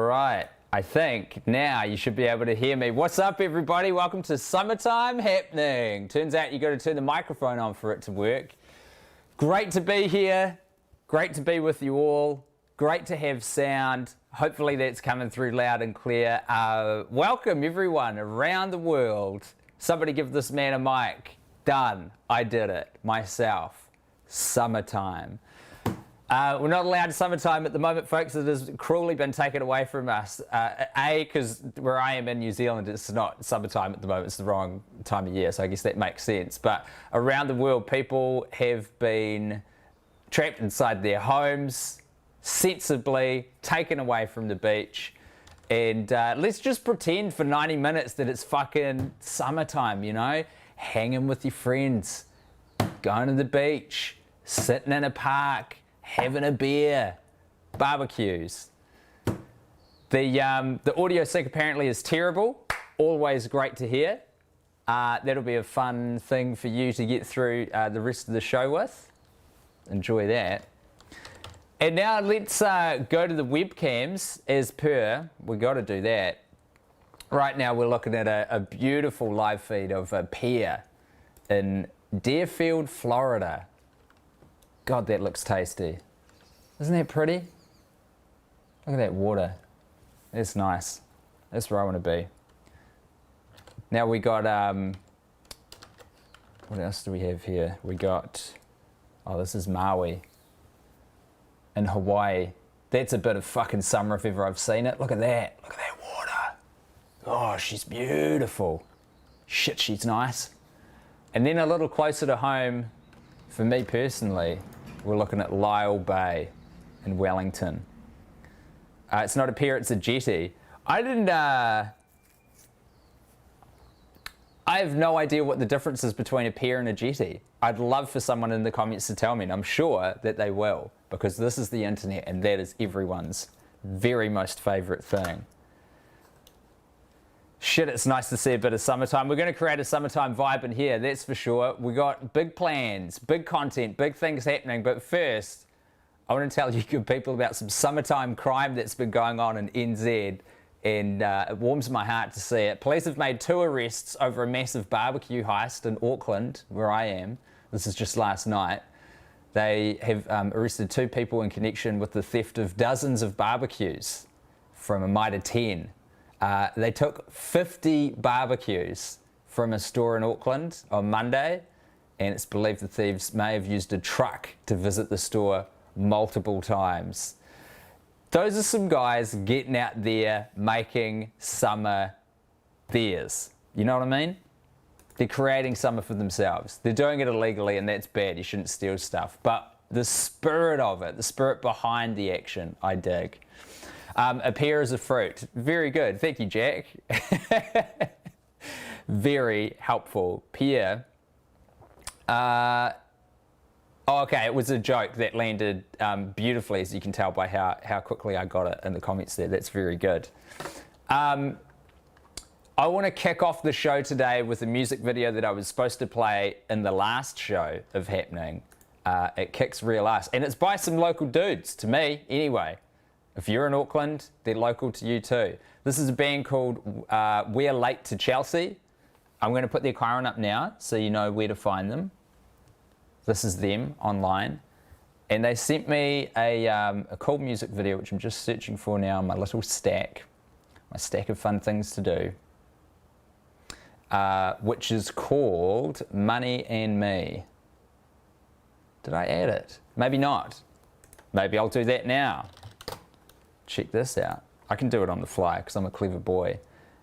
right, I think now you should be able to hear me. What's up, everybody? Welcome to Summertime Happening. Turns out you got to turn the microphone on for it to work. Great to be here. Great to be with you all. Great to have sound. Hopefully that's coming through loud and clear. Welcome everyone around the world. Somebody give this man a mic. Done. I did it myself. Summertime. We're not allowed summertime at the moment, folks. It has cruelly been taken away from us. Because where I am in New Zealand, it's not summertime at the moment. It's the wrong time of year, so I guess that makes sense. But around the world, people have been trapped inside their homes, sensibly taken away from the beach. And let's just pretend for 90 minutes that it's fucking summertime, you know? Hanging with your friends, going to the beach, sitting in a park, having a beer, barbecues. The audio sync apparently is terrible. Always great to hear. That'll be a fun thing for you to get through the rest of the show with. Enjoy that. And now let's go to the webcams as per. We got to do that. Right now we're looking at a beautiful live feed of a pier in Deerfield, Florida. God, that looks tasty. Isn't that pretty? Look at that water. That's nice. That's where I want to be. Now we got, what else do we have here? We got, oh, this is Maui in Hawaii. That's a bit of fucking summer if ever I've seen it. Look at that. Look at that water. Oh, she's beautiful. Shit, she's nice. And then a little closer to home, for me personally, we're looking at Lyell Bay in Wellington. It's not a pier, it's a jetty. I have no idea what the difference is between a pier and a jetty. I'd love for someone in the comments to tell me, and I'm sure that they will, because this is the internet and that is everyone's very most favorite thing. Shit, it's nice to see a bit of summertime. We're going to create a summertime vibe in here, that's for sure. We got big plans, big content, big things happening. But first, I want to tell you good people about some summertime crime that's been going on in NZ. And it warms my heart to see it. Police have made 2 arrests over a massive barbecue heist in Auckland, where I am. This is just last night. They have arrested 2 people in connection with the theft of dozens of barbecues from a Mitre 10. They took 50 barbecues from a store in Auckland on Monday, and it's believed the thieves may have used a truck to visit the store multiple times. Those are some guys getting out there making summer theirs. You know what I mean? They're creating summer for themselves. They're doing it illegally, and that's bad. You shouldn't steal stuff. But the spirit of it, the spirit behind the action, I dig. A pear is a fruit. Very good. Thank you, Jack. Very helpful. Pear. Oh, okay, it was a joke that landed beautifully, as you can tell by how quickly I got it in the comments there. That's very good. I want to kick off the show today with a music video that I was supposed to play in the last show of Happening at Kicks Real Us. And it's by some local dudes, to me, anyway. If you're in Auckland, they're local to you too. This is a band called We're Late to Chelsea. I'm going to put their Chiron up now so you know where to find them. This is them online. And they sent me a cool music video, which I'm just searching for now, my little stack. My stack of fun things to do. Which is called Money and Me. Did I add it? Maybe not. Maybe I'll do that now. Check this out. I can do it on the fly because I'm a clever boy.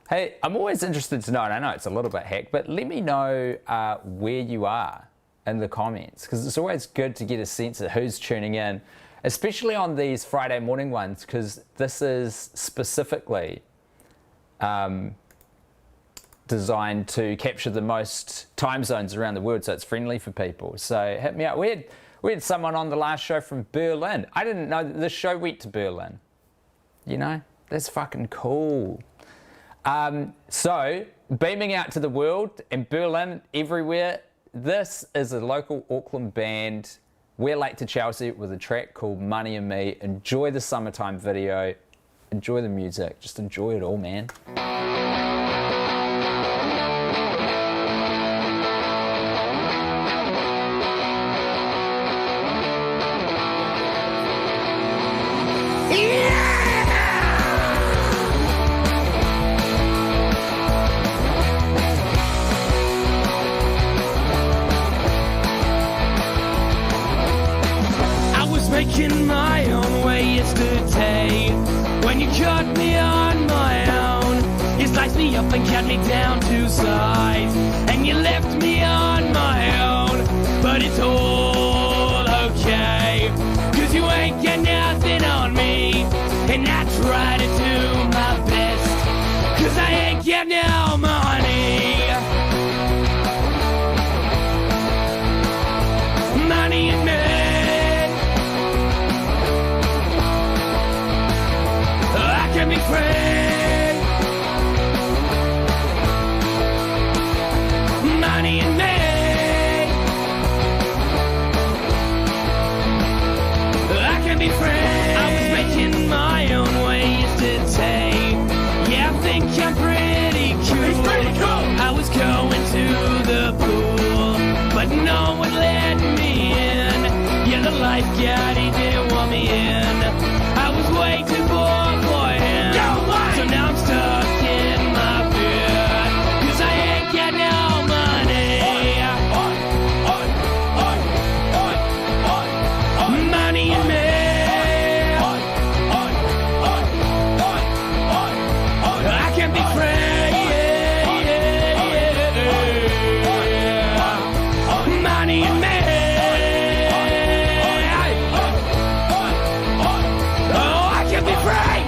Hey, I'm always interested to know, and I know it's a little bit hack, but let me know where you are in the comments, because it's always good to get a sense of who's tuning in, especially on these Friday morning ones, because this is specifically designed to capture the most time zones around the world, so it's friendly for people. So hit me up. We had someone on the last show from Berlin. I didn't know that this show went to Berlin. You know, that's fucking cool. So, beaming out to the world, in Berlin, everywhere, this is a local Auckland band. We're Late to Chelsea with a track called Money and Me. Enjoy the summertime video. enjoy the music. Just enjoy it all, man. Making my own way yesterday when you caught me on my own. You sliced me up and cut me down to size, and you left me on my own. But it's all okay, 'cause you ain't got nothing on me, and I try to do my best, 'cause I ain't got no money. Money and me. Can be free. Money and me. I can be free. I was making my own way yesterday. Yeah, I think I'm pretty cool. He's pretty cool. I was going to the pool, but no one let me in. Yeah, the lifeguard, he didn't want me in. I was way too bored for him. So now I'm stuck in my bed, 'cause I ain't got no money. Money and me. I can be free. Money and me. Oh, I can be free.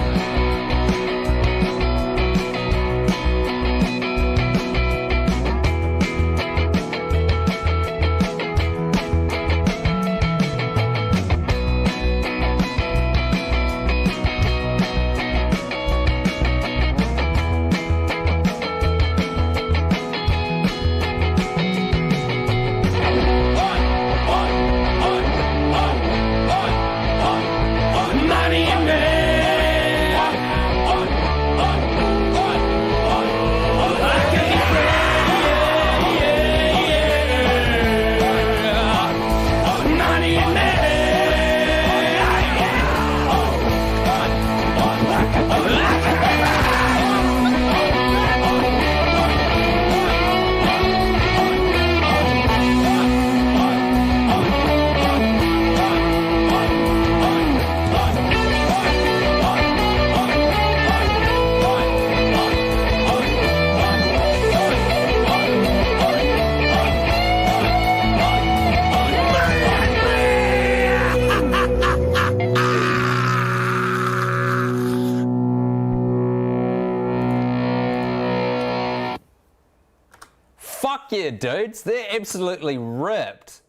Fuck yeah, dudes. They're absolutely ripped.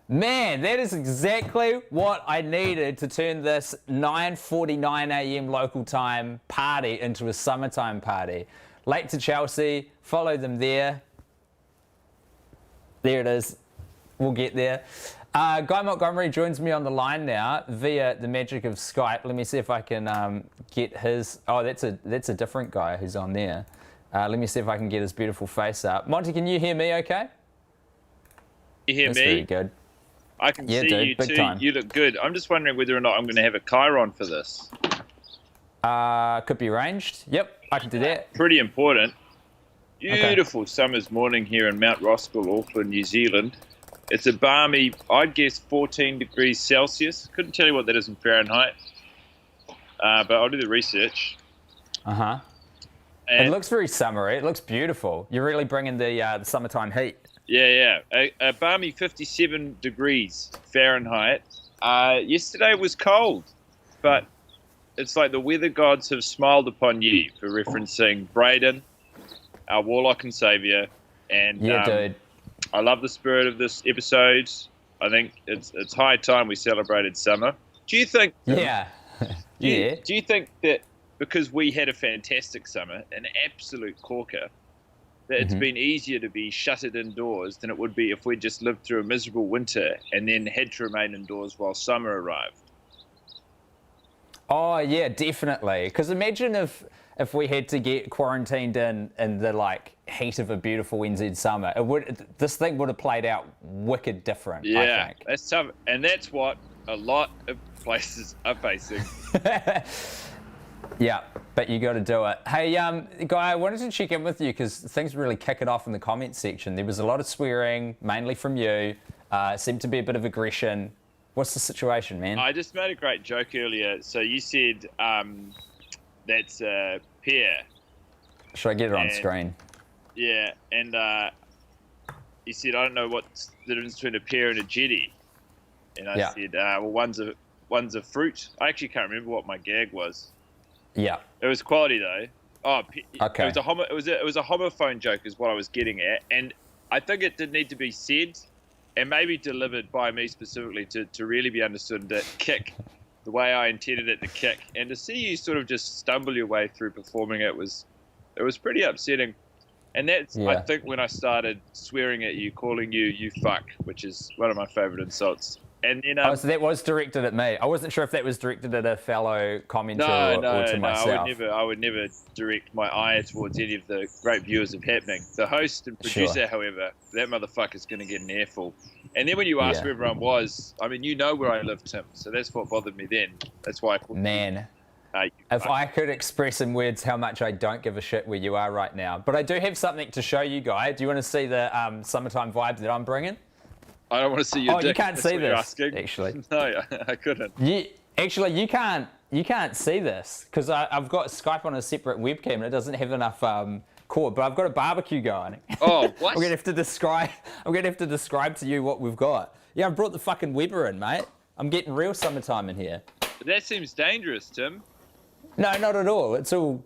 Man, that is exactly what I needed to turn this 9:49 a.m. local time party into a summertime party. Late to Chelsea, follow them there. There it is. We'll get there. Guy Montgomery joins me on the line now via the magic of Skype. Let me see if I can get his... Oh, that's a different guy who's on there. Let me see if I can get his beautiful face up. Monty, can you hear me okay? You hear That's me? very good. I can see dude, you big too. time. You look good. I'm just wondering whether or not I'm going to have a Chiron for this. Could be arranged. Yep, I can do that. Pretty important. Beautiful summer's morning here in Mount Roskill, Auckland, New Zealand. It's a balmy, I'd guess 14 degrees Celsius. Couldn't tell you what that is in Fahrenheit. But I'll do the research. Uh-huh. And it looks very summery. It looks beautiful. You're really bringing the summertime heat. Yeah. A balmy 57 degrees Fahrenheit. Yesterday was cold, but it's like the weather gods have smiled upon you for referencing Braden, our warlock and savior. And Dude. I love the spirit of this episode. I think it's high time we celebrated summer. Do you think? Yeah. Yeah. Do you think that because we had a fantastic summer, an absolute corker, that it's been easier to be shuttered indoors than it would be if we just lived through a miserable winter and then had to remain indoors while summer arrived? Oh yeah, definitely. Because imagine if we had to get quarantined in the like heat of a beautiful NZ summer, this thing would have played out wicked different. I Yeah, think. that's tough, and that's what a lot of places are facing. Yeah, but you got to do it. Hey, Guy, I wanted to check in with you because things really kick it off in the comments section. There was a lot of swearing, mainly from you. Seemed to be a bit of aggression. What's the situation, man? I just made a great joke earlier. So you said that's a pear. Should I get it on screen? Yeah, and you said, I don't know what's the difference between a pear and a jetty. And I said, well, one's a fruit. I actually can't remember what my gag was. Yeah. It was quality though. Oh, okay. It was a homophone joke, is what I was getting at, and I think it did need to be said, and maybe delivered by me specifically to really be understood and to kick the way I intended it to kick, and to see you sort of just stumble your way through performing it was pretty upsetting. And that's, I think, when I started swearing at you, calling you fuck, which is one of my favorite insults. And then, so that was directed at me. I wasn't sure if that was directed at a fellow commenter or to myself. I would never direct my eye towards any of the great viewers of Happening. The host and producer, however, that motherfucker's going to get an earful. And then when you asked where everyone was, I mean, you know where I live, Tim, so that's what bothered me then. That's why I called Man. If I could express in words how much I don't give a shit where you are right now. But I do have something to show you, Guy. Do you want to see the summertime vibe that I'm bringing? I don't want to see your dick. You can't see this, actually. No, I couldn't. You can't see this because I've got Skype on a separate webcam and it doesn't have enough cord. But I've got a barbecue going. Oh, what? I'm gonna have to describe to you what we've got. Yeah, I brought the fucking Weber in, mate. I'm getting real summertime in here. That seems dangerous, Tim. No, not at all. It's all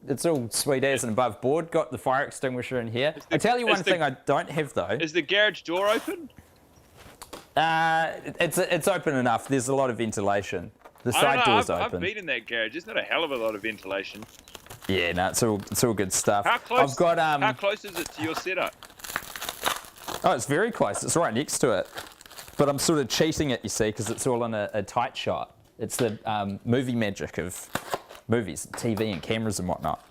sweet as and above board. Got the fire extinguisher in here. I tell you one thing I don't have though. Is the garage door open? It's open enough. There's a lot of ventilation. The side door's open. I've been in that garage. There's not a hell of a lot of ventilation. Yeah, no, it's all good stuff. How close? I've got How close is it to your setup? Oh, it's very close. It's right next to it. But I'm sort of cheating it, you see, because it's all in a tight shot. It's the movie magic of movies, TV, and cameras and whatnot.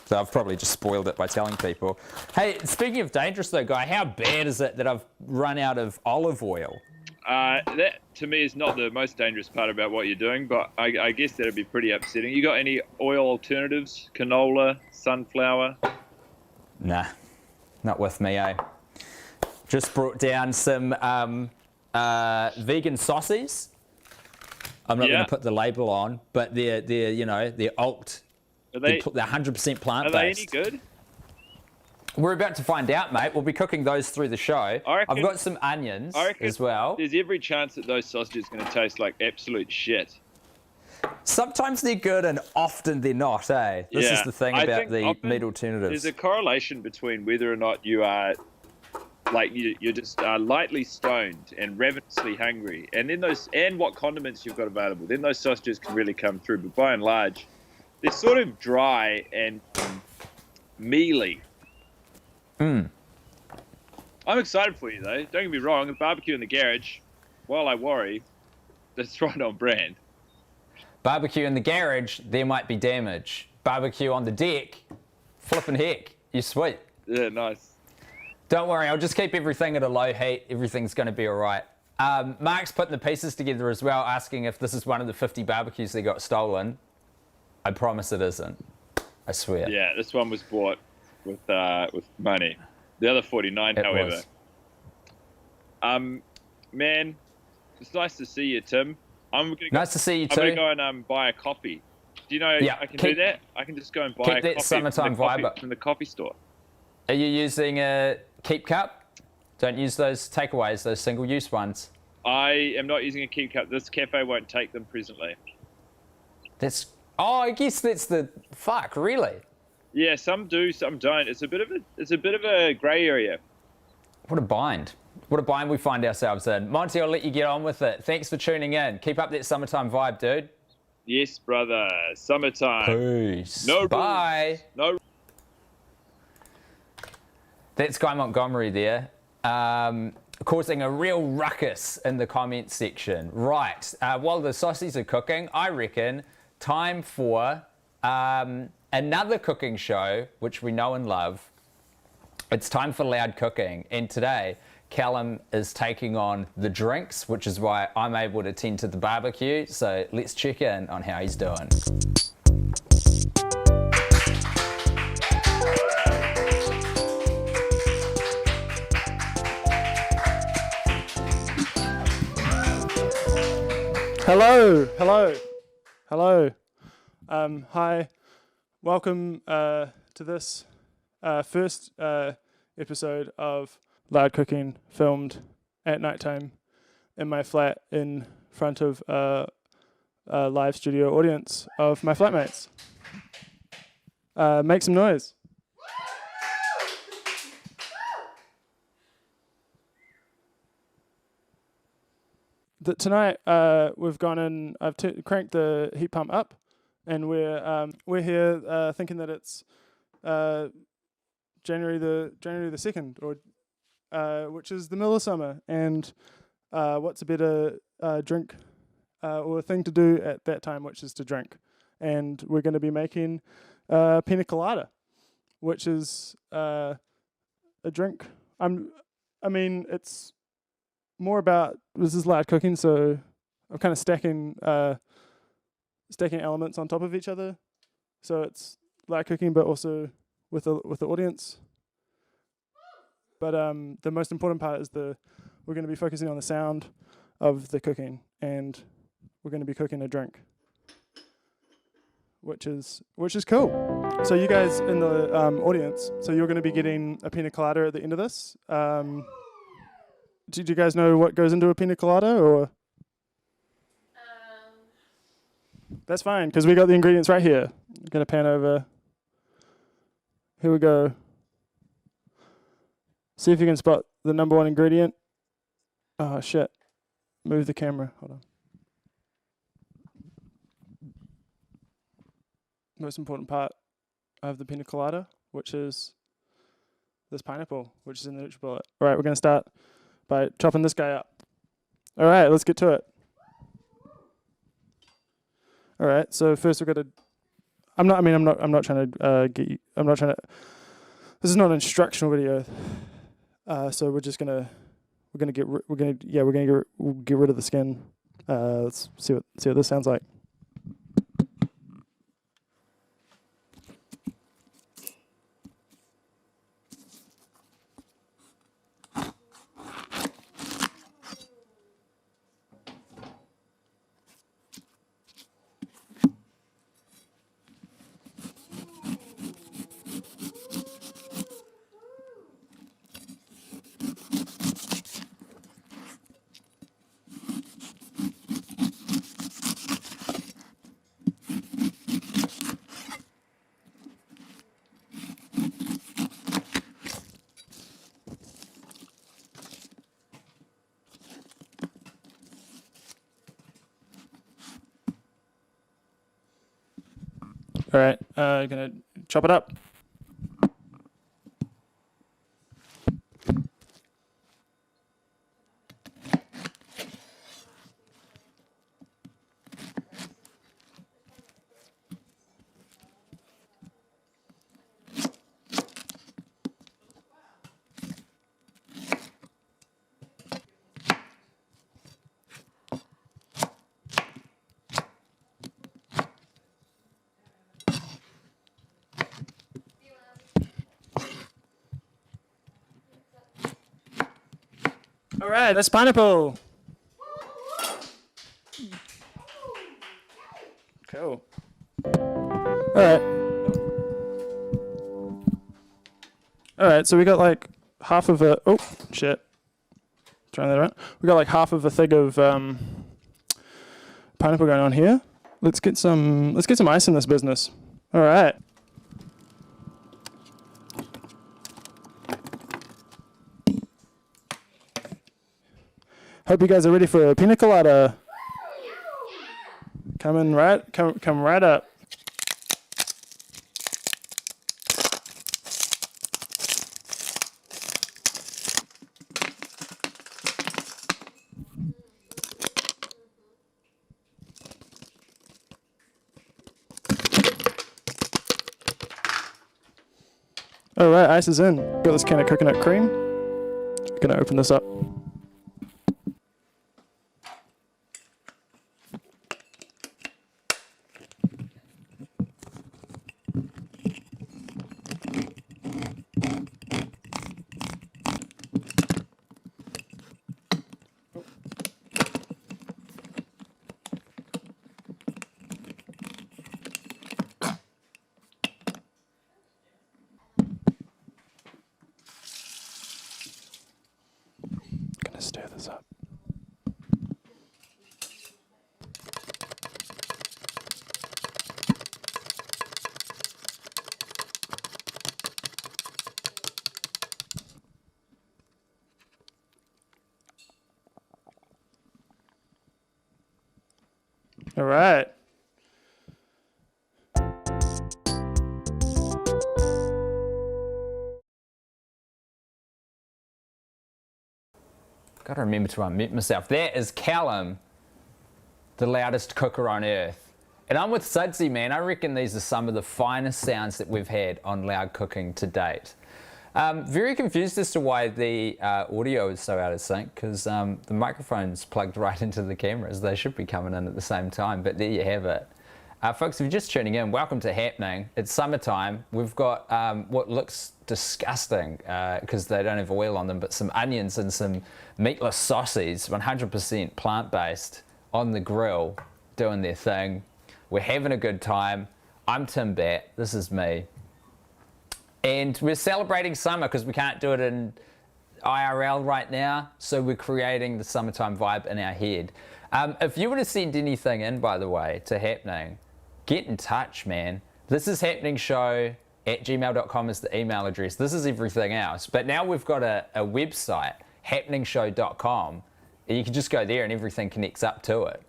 So I've probably just spoiled it by telling people. Hey, speaking of dangerous though, Guy, how bad is it that I've run out of olive oil? That to me is not the most dangerous part about what you're doing, but I guess that'd be pretty upsetting. You got any oil alternatives? Canola, sunflower? Nah, not with me, eh? Just brought down some vegan sausages. I'm not going to put the label on, but they're alt. They're 100% plant-based. Are they any good? We're about to find out, mate. We'll be cooking those through the show. I've got some onions as well. There's every chance that those sausages are going to taste like absolute shit. Sometimes they're good and often they're not, eh? This is the thing about the meat alternatives. There's a correlation between whether or not you are, like, you're just lightly stoned and ravenously hungry, and then and what condiments you've got available. Then those sausages can really come through. But by and large, they're sort of dry and mealy. I'm excited for you, though. Don't get me wrong. A barbecue in the garage, while I worry, that's right on brand. Barbecue in the garage, there might be damage. Barbecue on the deck, flipping heck, you're sweet. Yeah, nice. Don't worry, I'll just keep everything at a low heat. Everything's going to be all right. Mark's putting the pieces together as well, asking if this is one of the 50 barbecues that got stolen. I promise it isn't. I swear. Yeah, this one was bought with money. The other 49, however. Man, it's nice to see you, Tim. Nice to see you too. I'm going to go and buy a coffee. Do you know I can do that? I can just go and buy a coffee from the coffee store. Are you using a Keep Cup? Don't use those takeaways, those single-use ones. I am not using a Keep Cup. This cafe won't take them presently. I guess that's the fuck, really? Yeah, some do, some don't. It's a bit of a grey area. What a bind. What a bind we find ourselves in. Monty, I'll let you get on with it. Thanks for tuning in. Keep up that summertime vibe, dude. Yes, brother. Summertime. Peace. No Bye. Rules. No. That's Guy Montgomery there, causing a real ruckus in the comments section. Right. While the sausages are cooking, I reckon time for another cooking show, which we know and love. It's time for loud cooking. And today, Callum is taking on the drinks, which is why I'm able to tend to the barbecue. So let's check in on how he's doing. Hello. Hi, welcome to this first episode of Loud Cooking, filmed at nighttime in my flat in front of a live studio audience of my flatmates. Make some noise. Tonight we've gone in. I've cranked the heat pump up, and we're here thinking that it's January the 2nd, or which is the middle of summer. And what's a better drink or thing to do at that time, which is to drink. And we're going to be making pina colada, which is a drink. It's more about, this is loud cooking, so I'm kind of stacking elements on top of each other. So it's loud cooking, but also with the audience. But the most important part is we're going to be focusing on the sound of the cooking, and we're going to be cooking a drink, which is cool. So you guys in the audience, so you're going to be getting a pina colada at the end of this. Did you guys know what goes into a pina colada, or? That's fine, because we got the ingredients right here. I'm going to pan over. Here we go. See if you can spot the number one ingredient. Oh, shit. Move the camera. Hold on. Most important part of the pina colada, which is this pineapple, which is in the NutriBullet. All right, we're going to start by chopping this guy up. All right, let's get to it. All right, so first we've got to. I'm not trying to get you. I'm not trying to. This is not an instructional video. So we're gonna get rid of the skin. Let's see what this sounds like. All right, gonna chop it up. All right, that's pineapple. Cool. All right, so we got like half of a. Oh shit! Trying that around. We got like half of a thing of pineapple going on here. Let's get some ice in this business. All right. Hope you guys are ready for a pina colada. Come right up. All right, ice is in. Got this can of coconut cream. Gonna open this up. Gonna stir this up. All right. Gotta remember to unmute myself. That is Callum, the loudest cooker on earth. And I'm with Sudsy, man. I reckon these are some of the finest sounds that we've had on loud cooking to date. Very confused as to why the audio is so out of sync, because the microphone's plugged right into the cameras. They should be coming in at the same time, but there you have it. Folks, if you're just tuning in, welcome to Happening. It's summertime. We've got what looks disgusting because they don't have oil on them, but some onions and some meatless sausages, 100% plant-based, on the grill, doing their thing. We're having a good time. I'm Tim Batt. This is me. And we're celebrating summer because we can't do it in IRL right now, so we're creating the summertime vibe in our head. If you want to send anything in, by the way, to Happening, get in touch, man. This is happeningshow@gmail.com is the email address. This is everything else. But now we've got a website, happeningshow.com, and you can just go there and everything connects up to it.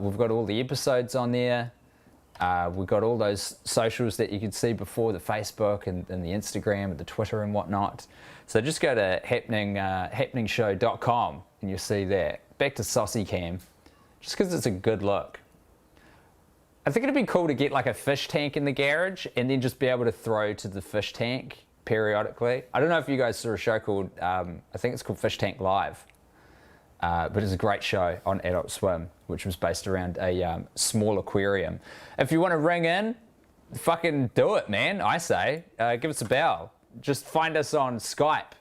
We've got all the episodes on there. We've got all those socials that you could see before, the Facebook and the Instagram and the Twitter and whatnot. So just go to happeningshow.com and you'll see that. Back to Saucy Cam, just because it's a good look. I think it'd be cool to get like a fish tank in the garage and then just be able to throw to the fish tank periodically. I don't know if you guys saw a show called, I think it's called Fish Tank Live. But it's a great show on Adult Swim, which was based around a small aquarium. If you want to ring in, fucking do it, man, I say. Give us a bell. Just find us on Skype.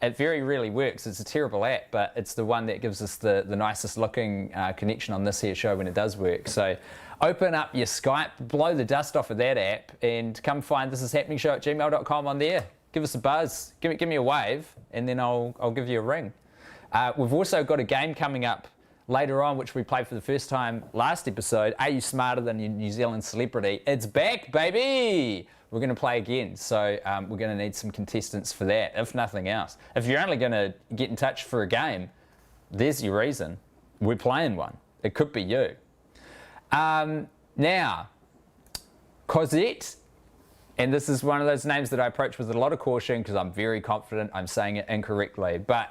It very rarely works. It's a terrible app, but it's the one that gives us the nicest looking connection on this here show when it does work. So open up your Skype, blow the dust off of that app, and come find This Is Happening Show at gmail.com on there. Give us a buzz. Give me a wave, and then I'll give you a ring. We've also got a game coming up later on, which we played for the first time last episode. Are you smarter than your New Zealand celebrity? It's back, baby! We're going to play again, so we're going to need some contestants for that, if nothing else. If you're only going to get in touch for a game, there's your reason. We're playing one. It could be you. Now, Cosette, and this is one of those names that I approach with a lot of caution because I'm very confident I'm saying it incorrectly, but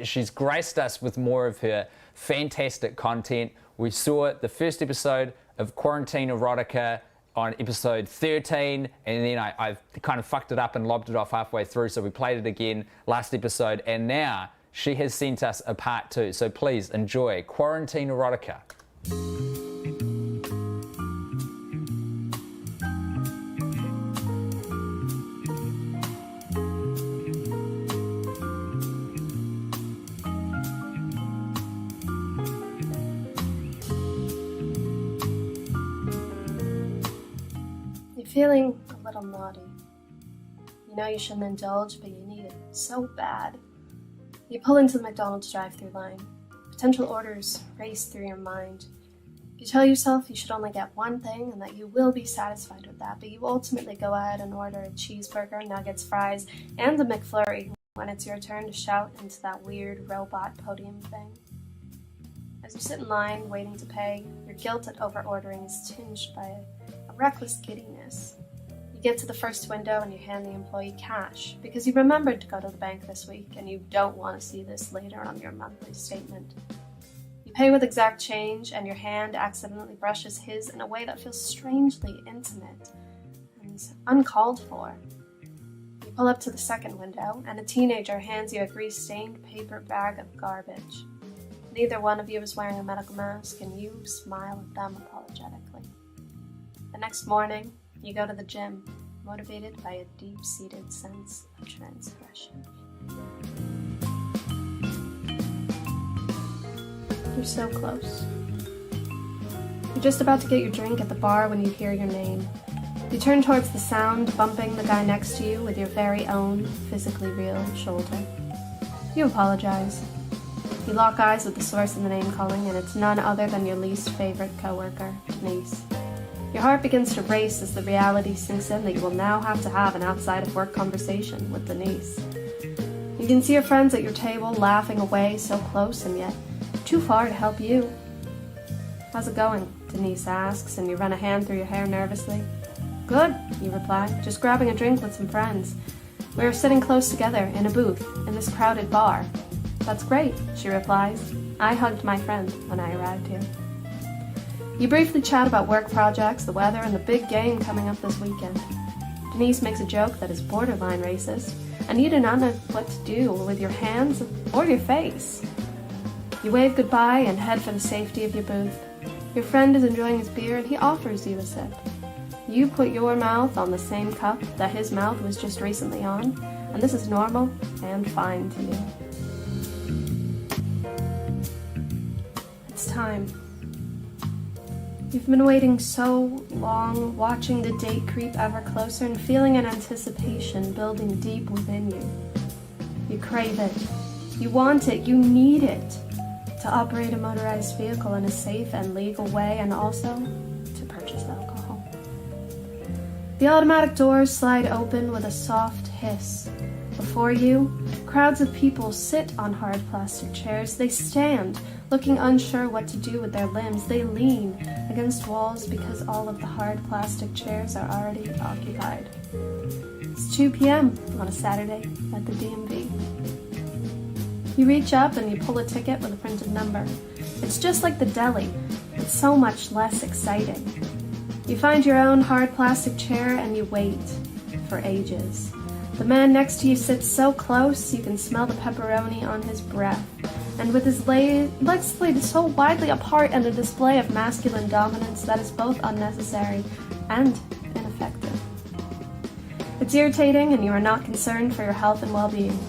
she's graced us with more of her fantastic content. We saw the first episode of Quarantinerotica on episode 13, and then I kind of fucked it up and lobbed it off halfway through, so we played it again last episode, and now she has sent us a part 2, so please enjoy Quarantinerotica. Feeling a little naughty. You know you shouldn't indulge, but you need it so bad. You pull into the McDonald's drive-thru line. Potential orders race through your mind. You tell yourself you should only get one thing and that you will be satisfied with that, but you ultimately go ahead and order a cheeseburger, nuggets, fries, and a McFlurry when it's your turn to shout into that weird robot podium thing. As you sit in line waiting to pay, your guilt at over-ordering is tinged by a reckless giddiness. You get to the first window and you hand the employee cash because you remembered to go to the bank this week and you don't want to see this later on your monthly statement. You pay with exact change and your hand accidentally brushes his in a way that feels strangely intimate and uncalled for. pull up to the second window, and a teenager hands you a grease-stained paper bag of garbage. Neither one of you is wearing a medical mask, and you smile at them apologetically. The next morning, you go to the gym, motivated by a deep-seated sense of transgression. You're so close. You're just about to get your drink at the bar when you hear your name. You turn towards the sound, bumping the guy next to you with your very own, physically real shoulder. You apologize. You lock eyes with the source of the name-calling, and it's none other than your least favorite coworker, Denise. Your heart begins to race as the reality sinks in that you will now have to have an outside-of-work conversation with Denise. You can see your friends at your table laughing away so close and yet too far to help you. "How's it going?" Denise asks, and you run a hand through your hair nervously. "Good," you reply, "just grabbing a drink with some friends. We are sitting close together in a booth in this crowded bar." "That's great," she replies. "I hugged my friend when I arrived here." You briefly chat about work projects, the weather, and the big game coming up this weekend. Denise makes a joke that is borderline racist, and you do not know what to do with your hands or your face. You wave goodbye and head for the safety of your booth. Your friend is enjoying his beer, and he offers you a sip. You put your mouth on the same cup that his mouth was just recently on, and this is normal and fine to you. It's time. You've been waiting so long, watching the date creep ever closer and feeling an anticipation building deep within you. You crave it. You want it. You need it. To operate a motorized vehicle in a safe and legal way, and also to purchase alcohol. The automatic doors slide open with a soft hiss. Before you, crowds of people sit on hard plastic chairs. They stand, looking unsure what to do with their limbs. They lean against walls because all of the hard plastic chairs are already occupied. It's 2 p.m. on a Saturday at the DMV. You reach up and you pull a ticket with a printed number. It's just like the deli, but so much less exciting. You find your own hard plastic chair and you wait for ages. The man next to you sits so close you can smell the pepperoni on his breath, and with his legs laid so widely apart and a display of masculine dominance that is both unnecessary and ineffective. It's irritating, and you are not concerned for your health and well-being.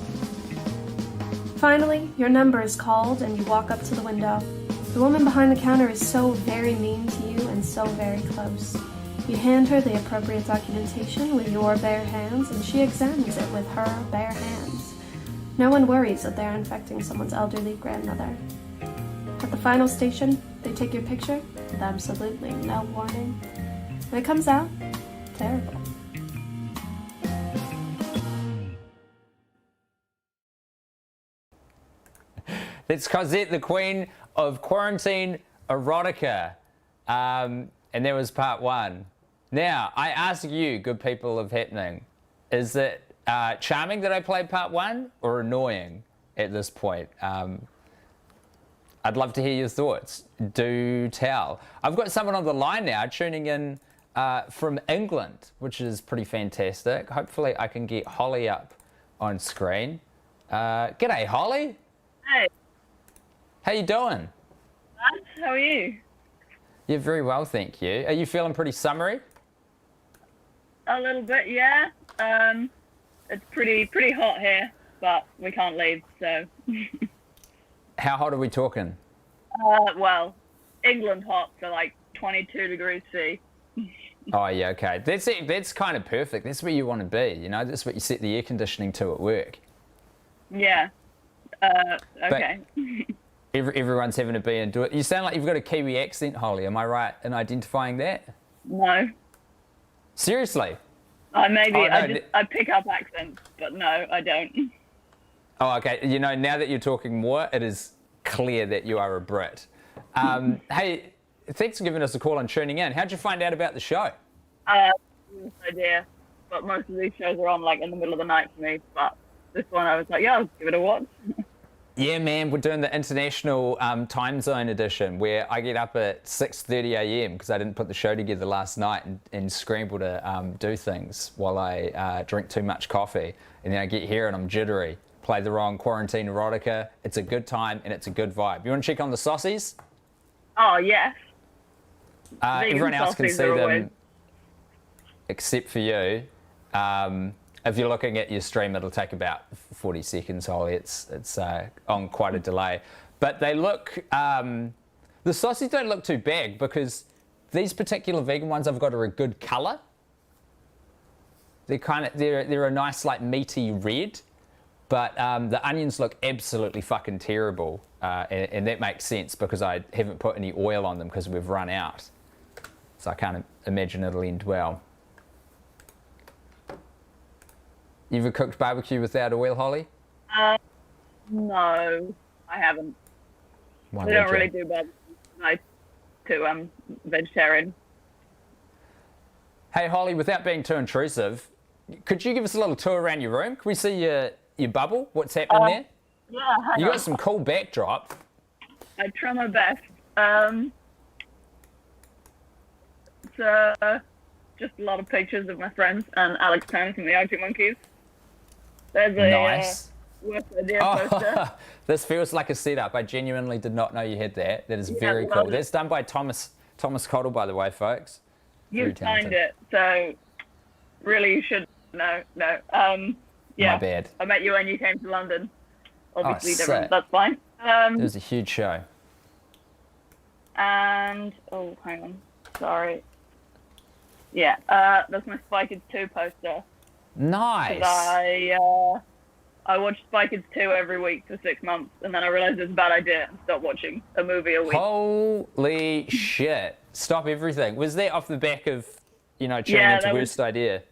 Finally, your number is called and you walk up to the window. The woman behind the counter is so very mean to you and so very close. You hand her the appropriate documentation with your bare hands, and she examines it with her bare hands. No one worries that they're infecting someone's elderly grandmother. At the final station, they take your picture with absolutely no warning. And it comes out terrible. It's Cosette, the queen of Quarantinerotica. And there was part one. Now, I ask you, good people of Happening, is it charming that I played part one or annoying at this point? I'd love to hear your thoughts. Do tell. I've got someone on the line now tuning in from England, which is pretty fantastic. Hopefully I can get Holly up on screen. G'day, Holly. Hey. How you doing? How are you? Yeah, very well, thank you. Are you feeling pretty summery? A little bit, yeah. It's pretty hot here, but we can't leave, so. How hot are we talking? Well, England hot, so like 22 degrees C. Oh yeah, okay. That's kind of perfect. That's where you want to be. You know, that's what you set the air conditioning to at work. Yeah. Okay. Everyone's having to be and do it. You sound like you've got a Kiwi accent, Holly. Am I right in identifying that? No. Seriously? Maybe. Oh, no, I pick up accents, but no, I don't. Oh, okay. You know, now that you're talking more, it is clear that you are a Brit. Hey, thanks for giving us a call and tuning in. How'd you find out about the show? No idea. But most of these shows are on like in the middle of the night for me. But this one, I was like, yeah, I'll give it a watch. Yeah, man, we're doing the international time zone edition where I get up at 6:30 a.m. because I didn't put the show together last night and scramble to do things while I drink too much coffee. And then I get here and I'm jittery. Play the wrong Quarantinerotica. It's a good time and it's a good vibe. You want to check on the saucies? Oh, yes. Everyone else can saucies see are them always- except for you. If you're looking at your stream, it'll take about 40 seconds, Holly. It's on quite a delay. But they look, the sausages don't look too bad because these particular vegan ones I've got are a good colour. They're a nice like meaty red, but the onions look absolutely fucking terrible. And that makes sense because I haven't put any oil on them because we've run out. So I can't imagine it'll end well. You ever cooked barbecue without oil, Holly? No, I haven't. Why We don't would really you? do barbecue. I too vegetarian. Hey, Holly, without being too intrusive, could you give us a little tour around your room? Can we see your bubble? What's happening there? Yeah, hang You on. got some cool backdrop. I try my best. It's just a lot of pictures of my friends and Alex Turner from the Arctic Monkeys. There's a Nice. worst idea poster. Oh, this feels like a setup. I genuinely did not know you had that. That is very love cool. it. That's done by Thomas Cottle, by the way, folks. You Very signed talented. it, so really you should know. No. Yeah. My bad. I met you when you came to London. Obviously sick. different. That's fine. It was a huge show. And oh, hang on. Sorry. Yeah. That's my Spy Kids 2 poster. Nice. I watched Spy Kids 2 every week for 6 months, and then I realized it was a bad idea and stopped watching a movie a week. Holy shit. Stop everything. Was that off the back of, tuning into that Worst Idea?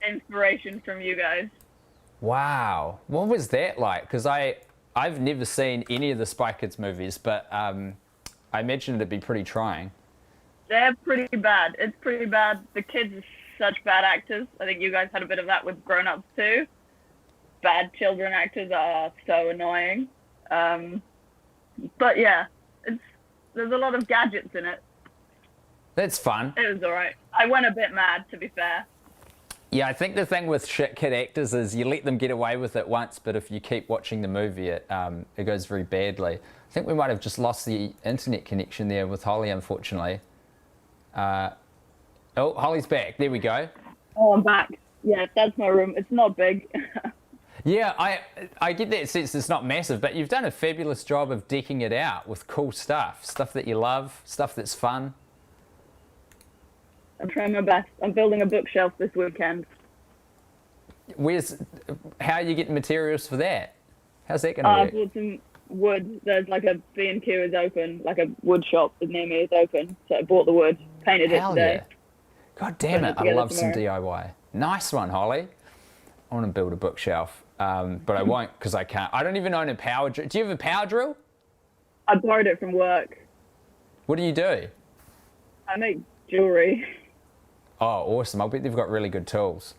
Inspiration from you guys. Wow. What was that like? Because I've never seen any of the Spy Kids movies, but I imagine it'd be pretty trying. They're pretty bad. It's pretty bad. The kids are such bad actors. I think you guys had a bit of that with Grown Ups too. Bad children actors are so annoying. But yeah, there's a lot of gadgets in it. That's fun. It was alright. I went a bit mad, to be fair. Yeah, I think the thing with shit kid actors is you let them get away with it once, but if you keep watching the movie, it goes very badly. I think we might have just lost the internet connection there with Holly, unfortunately. Oh, Holly's back. There we go. Oh, I'm back. Yeah, that's my room. It's not big. Yeah, I get that sense it's not massive, but you've done a fabulous job of decking it out with cool stuff that you love, stuff that's fun. I'm trying my best. I'm building a bookshelf this weekend. How are you getting materials for that? How's that going I to work? bought some wood. There's like a B&Q is open, like a wood shop near me is open. So I bought the wood, painted it Hell today. yeah. God damn Put it, it I together love some tomorrow. DIY. Nice one, Holly. I want to build a bookshelf, but I won't because I can't. I don't even own a power drill. Do you have a power drill? I borrowed it from work. What do you do? I make jewelry. Oh, awesome. I bet they've got really good tools.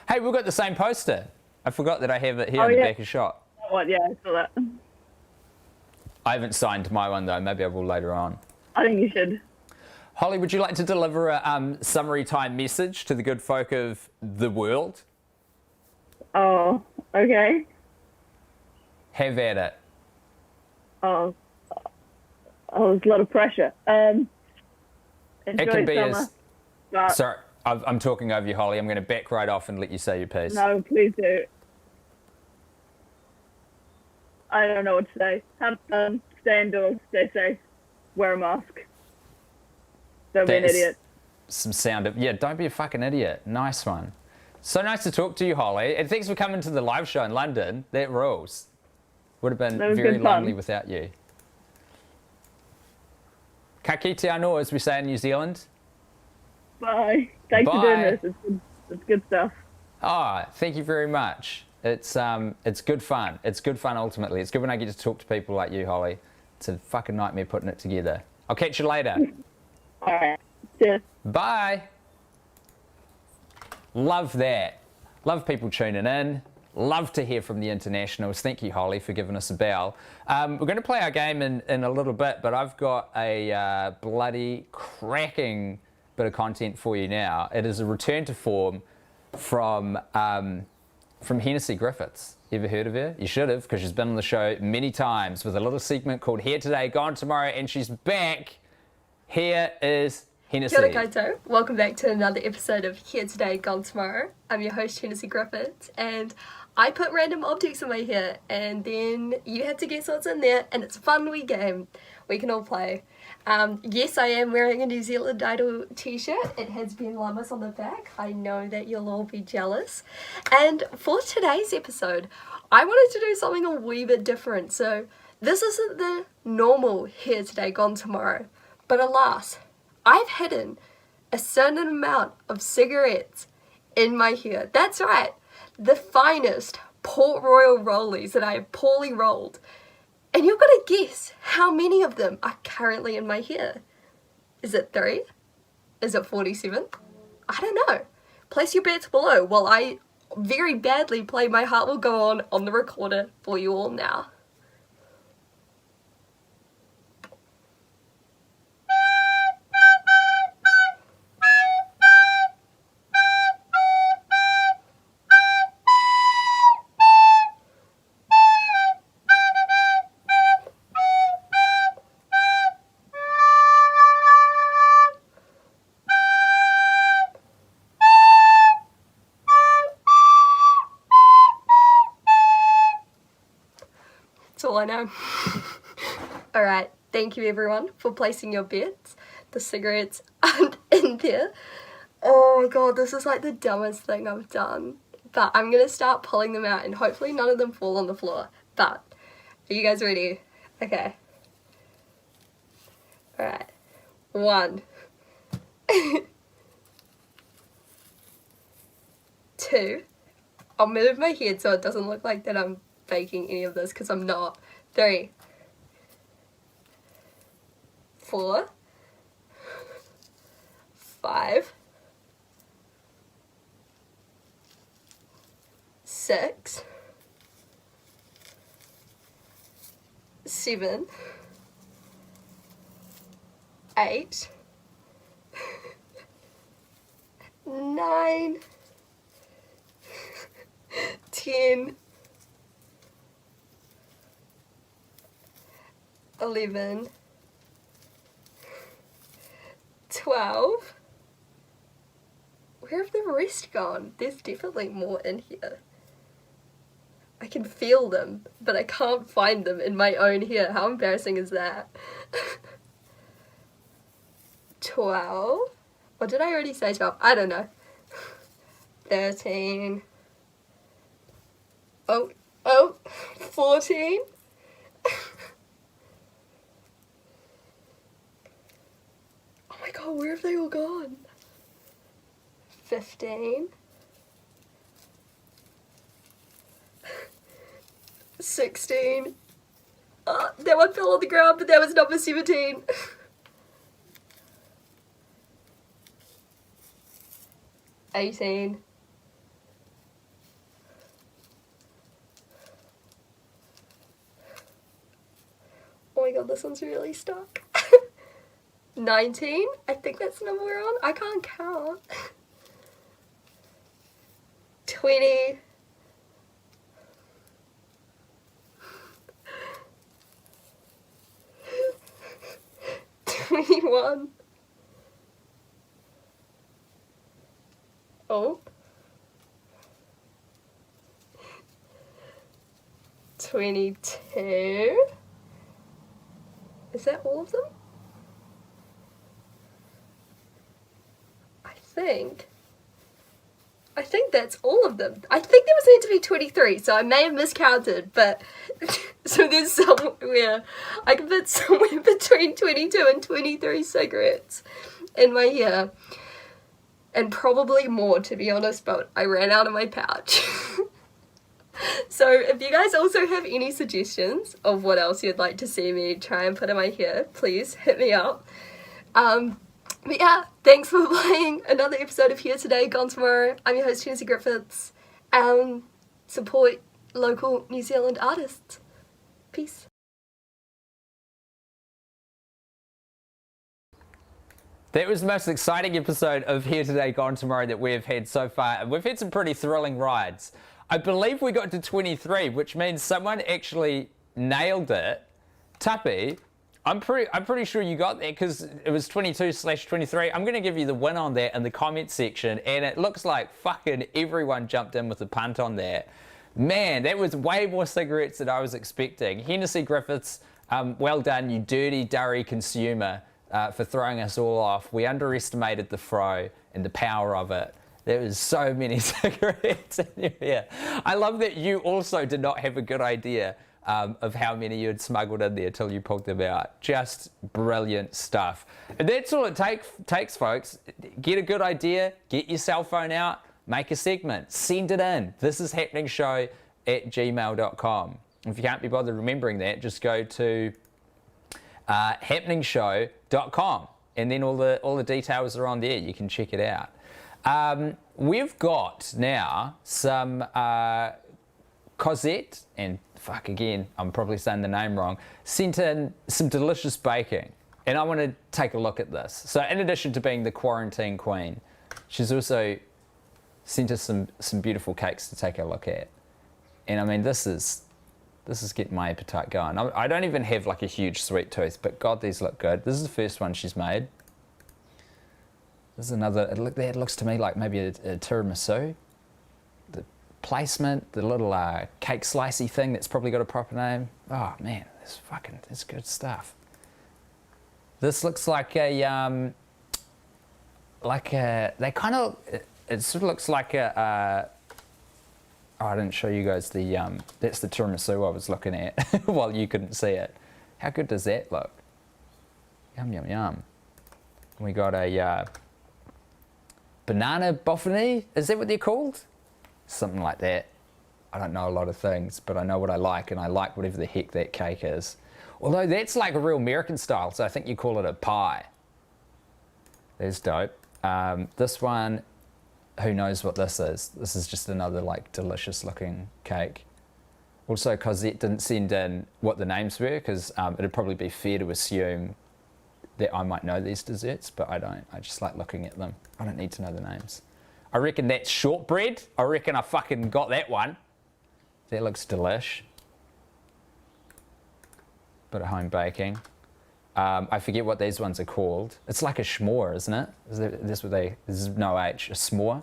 Hey, we've got the same poster. I forgot that I have it here Oh, in the yeah. back of shot. What? Yeah, I saw that. I haven't signed my one, though. Maybe I will later on. I think you should. Holly, would you like to deliver a summary time message to the good folk of the world? Oh, okay. Have at it. Oh, there's a lot of pressure. Enjoy It can be summer. But Sorry, I'm talking over you, Holly. I'm going to back right off and let you say your piece. no, please do. I don't know what to say. Have fun. Stay indoors. Stay safe. Wear a mask. Don't be an That's idiot. Some sound of, yeah, don't be a fucking idiot. Nice one. So nice to talk to you, Holly. And thanks for coming to the live show in London. That rules. Would have been That was very good fun. lonely without you. Ka kite anō, as we say in New Zealand. Bye. Thanks for Bye. doing this. It's good stuff. Oh, thank you very much. It's good fun. It's good fun ultimately. It's good when I get to talk to people like you, Holly. It's a fucking nightmare putting it together. I'll catch you later. All right. Cheers. Bye. Love that. Love people tuning in. Love to hear from the internationals. Thank you, Holly, for giving us a bell. We're going to play our game in a little bit, but I've got a bloody cracking bit of content for you now. It is a return to form from Hennessey Griffiths. Ever heard of her? You should have, because she's been on the show many times with a little segment called Here Today, Gone Tomorrow, and she's back. Here is Hennessey. Kia ora koutou. Welcome back to another episode of Here Today, Gone Tomorrow. I'm your host, Hennessey Griffiths, and I put random objects in my hair, and then you have to guess what's in there, and it's a fun wee game we can all play. Yes, I am wearing a New Zealand Idol t-shirt. It has Ben Lummis on the back. I know that you'll all be jealous. And for today's episode, I wanted to do something a wee bit different. So this isn't the normal Here Today, Gone Tomorrow, but alas, I've hidden a certain amount of cigarettes in my hair. That's right, the finest Port Royal rollies that I have poorly rolled. And you've got to guess how many of them are currently in my hair. Is it 3? Is it 47? I don't know. Place your bets below while I very badly play My Heart Will Go On the recorder for you all now. That's all I know. Alright, thank you everyone for placing your bets. The cigarettes aren't in there. Oh my god, this is like the dumbest thing I've done. But I'm gonna start pulling them out and hopefully none of them fall on the floor. But, are you guys ready? Okay. Alright. 1. 2. I'll move my head so it doesn't look like that I'm faking any of this because I'm not. 3. 4. 5. 6. 7. 8. 9. 10. 11. 12. Where have the rest gone? There's definitely more in here. I can feel them, but I can't find them in my own hair. How embarrassing is that? 12. Or did I already say 12? I don't know. 13. Oh, 14. Oh my god, where have they all gone? 15. 16. That one fell on the ground, but that was number 17. 18. 'Oh my god, this one's really stuck. 19? I think that's the number we're on. I can't count. 20. 21. Oh. 22. Is that all of them? I think that's all of them. I think there was meant to be 23, so I may have miscounted, but so there's somewhere, I can fit somewhere between 22 and 23 cigarettes in my hair. And probably more, to be honest, but I ran out of my pouch. So if you guys also have any suggestions of what else you'd like to see me try and put in my hair, please hit me up. But yeah, thanks for playing another episode of Here Today, Gone Tomorrow. I'm your host, Hennessey Griffiths. support local New Zealand artists. Peace. That was the most exciting episode of Here Today, Gone Tomorrow that we've had so far. And we've had some pretty thrilling rides. I believe we got to 23, which means someone actually nailed it. Tuppy, I'm pretty sure you got that because it was 22/23. I'm going to give you the win on that in the comments section. And it looks like fucking everyone jumped in with a punt on that. Man, that was way more cigarettes than I was expecting. Hennessey Griffiths, well done, you dirty, durry consumer. For throwing us all off. We underestimated the fro and the power of it. There was so many cigarettes in here. I love that you also did not have a good idea of how many you had smuggled in there till you pulled them out. Just brilliant stuff. And that's all it takes, folks. Get a good idea, get your cell phone out, make a segment, send it in. thishishappeningshow@gmail.com. If you can't be bothered remembering that, just go to happeningshow.com, and then all the details are on there. You can check it out. We've got now some Cosette, and fuck again, I'm probably saying the name wrong, sent in some delicious baking, and I want to take a look at this. So in addition to being the quarantine queen, she's also sent us some beautiful cakes to take a look at. And I mean, this is getting my appetite going. I don't even have like a huge sweet tooth, but God, these look good. This is the first one she's made. This is another, it looks to me like maybe a tiramisu. The placement, the little cake slicey thing that's probably got a proper name. Oh man, that's good stuff. This looks like it sort of looks like a, oh, I didn't show you guys the, that's the tiramisu I was looking at while you couldn't see it. How good does that look? Yum, yum, yum. We got a banana boffini. Is that what they're called? Something like that. I don't know a lot of things, but I know what I like, and I like whatever the heck that cake is. Although that's like a real American style, so I think you call it a pie. That's dope. This one, who knows what this is? This is just another like delicious looking cake. Also, Cosette didn't send in what the names were because it'd probably be fair to assume that I might know these desserts, but I don't. I just like looking at them. I don't need to know the names. I reckon that's shortbread. I reckon I fucking got that one. That looks delish. Bit of home baking. I forget what these ones are called. It's like a schmore, isn't it? This is no H, a s'more.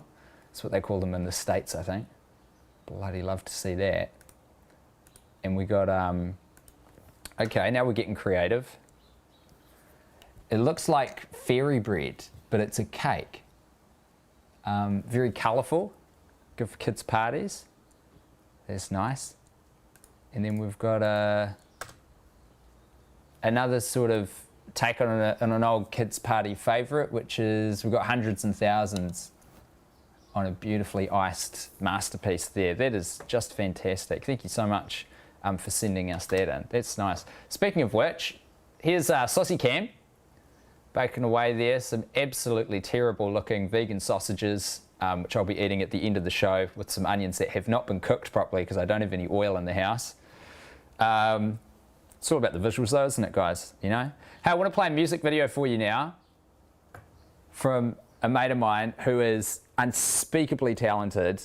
That's what they call them in the States, I think. Bloody love to see that. And we got, okay, now we're getting creative. It looks like fairy bread, but it's a cake. Very colourful, good for kids' parties. That's nice. And then we've got another sort of take on an old kids' party favourite, which is we've got hundreds and thousands on a beautifully iced masterpiece there. That is just fantastic. Thank you so much for sending us that in. That's nice. Speaking of which, here's Saucy Cam, baking away there. Some absolutely terrible looking vegan sausages, which I'll be eating at the end of the show with some onions that have not been cooked properly because I don't have any oil in the house. It's all about the visuals though, isn't it, guys? You know? Hey, I want to play a music video for you now from a mate of mine who is unspeakably talented.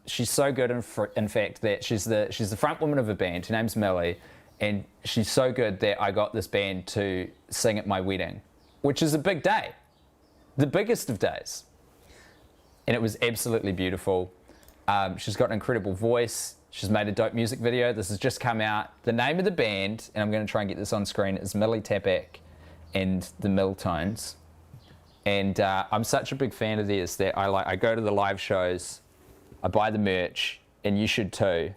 She's so good, in fact, that she's the front woman of a band. Her name's Millie, and she's so good that I got this band to sing at my wedding, which is a big day, the biggest of days. And it was absolutely beautiful. She's got an incredible voice. She's made a dope music video. This has just come out. The name of the band, and I'm going to try and get this on screen, is Millie Tabak and the Miltones. And I'm such a big fan of theirs that I go to the live shows, I buy the merch, and you should too.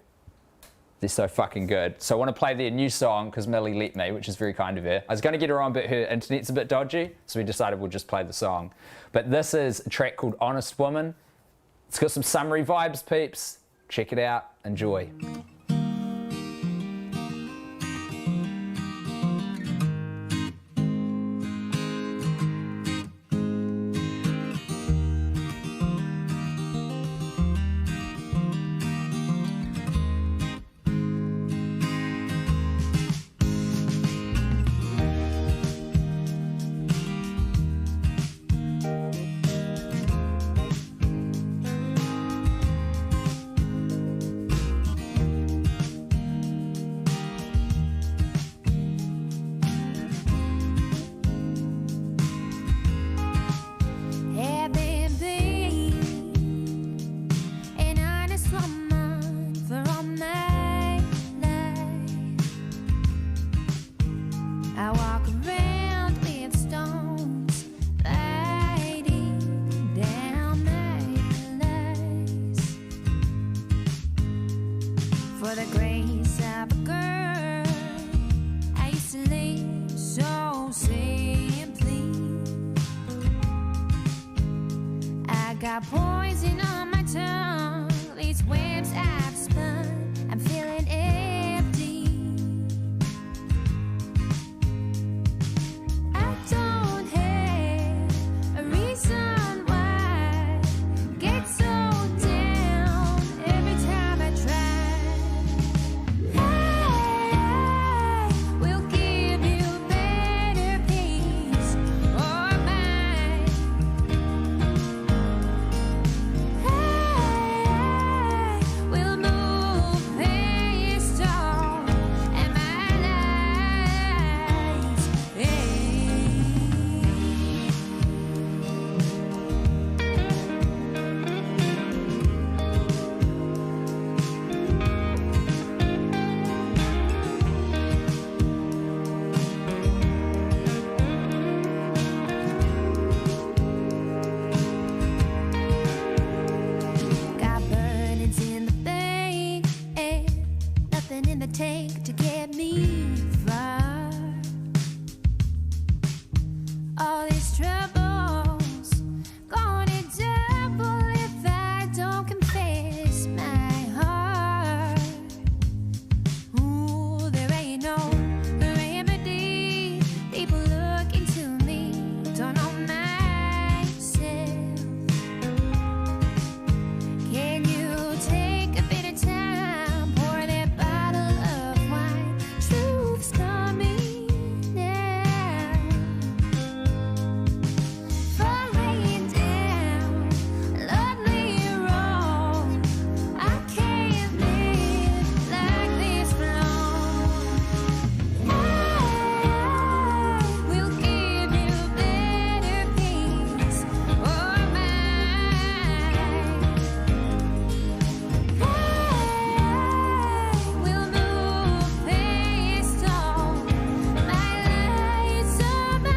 They're so fucking good. So I want to play their new song because Millie let me, which is very kind of her. I was going to get her on, but her internet's a bit dodgy, so we decided we'll just play the song. But this is a track called Honest Woman. It's got some summery vibes, peeps. Check it out. Enjoy. for the grace of a girl. I used to live so simply. I got poison on my tongue, these webs I've spun. I'm feeling empty. I don't have a reason why. Get so down every time I try. I will give you better peace or mine. I will move past all and my lies. Got burnings in the vein and nothing in the tank to get me far. All these troubles gonna double if I don't confess my heart. Ooh, there ain't no remedy. People looking to me, don't know myself. Can you take a bit of time, pour that bottle of wine? Truth's coming now. Falling down, lonely road. I can't live like this for long. I will give you better peace or mine. I will move past all my lights or my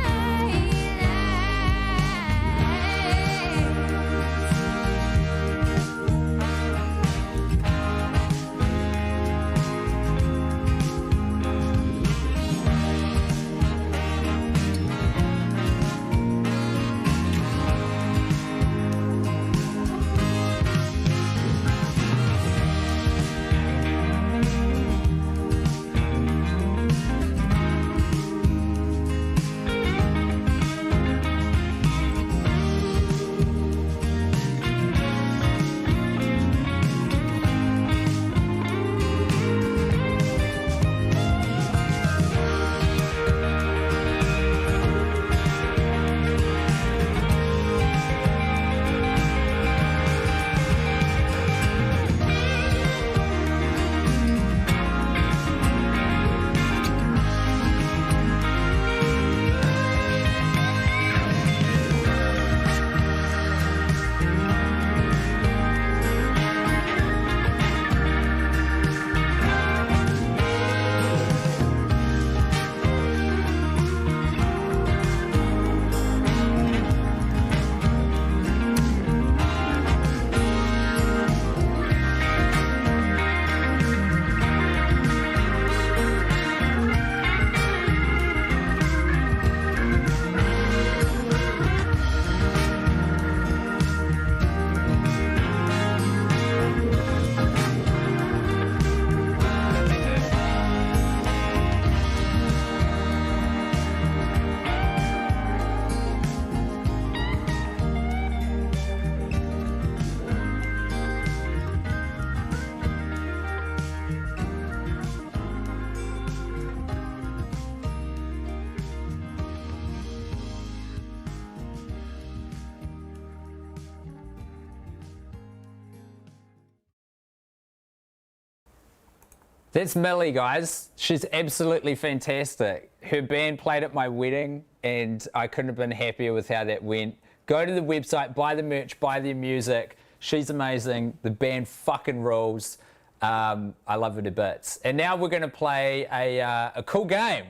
That's Millie, guys. She's absolutely fantastic. Her band played at my wedding, and I couldn't have been happier with how that went. Go to the website, buy the merch, buy their music. She's amazing. The band fucking rules. I love her to bits. And now we're going to play a cool game.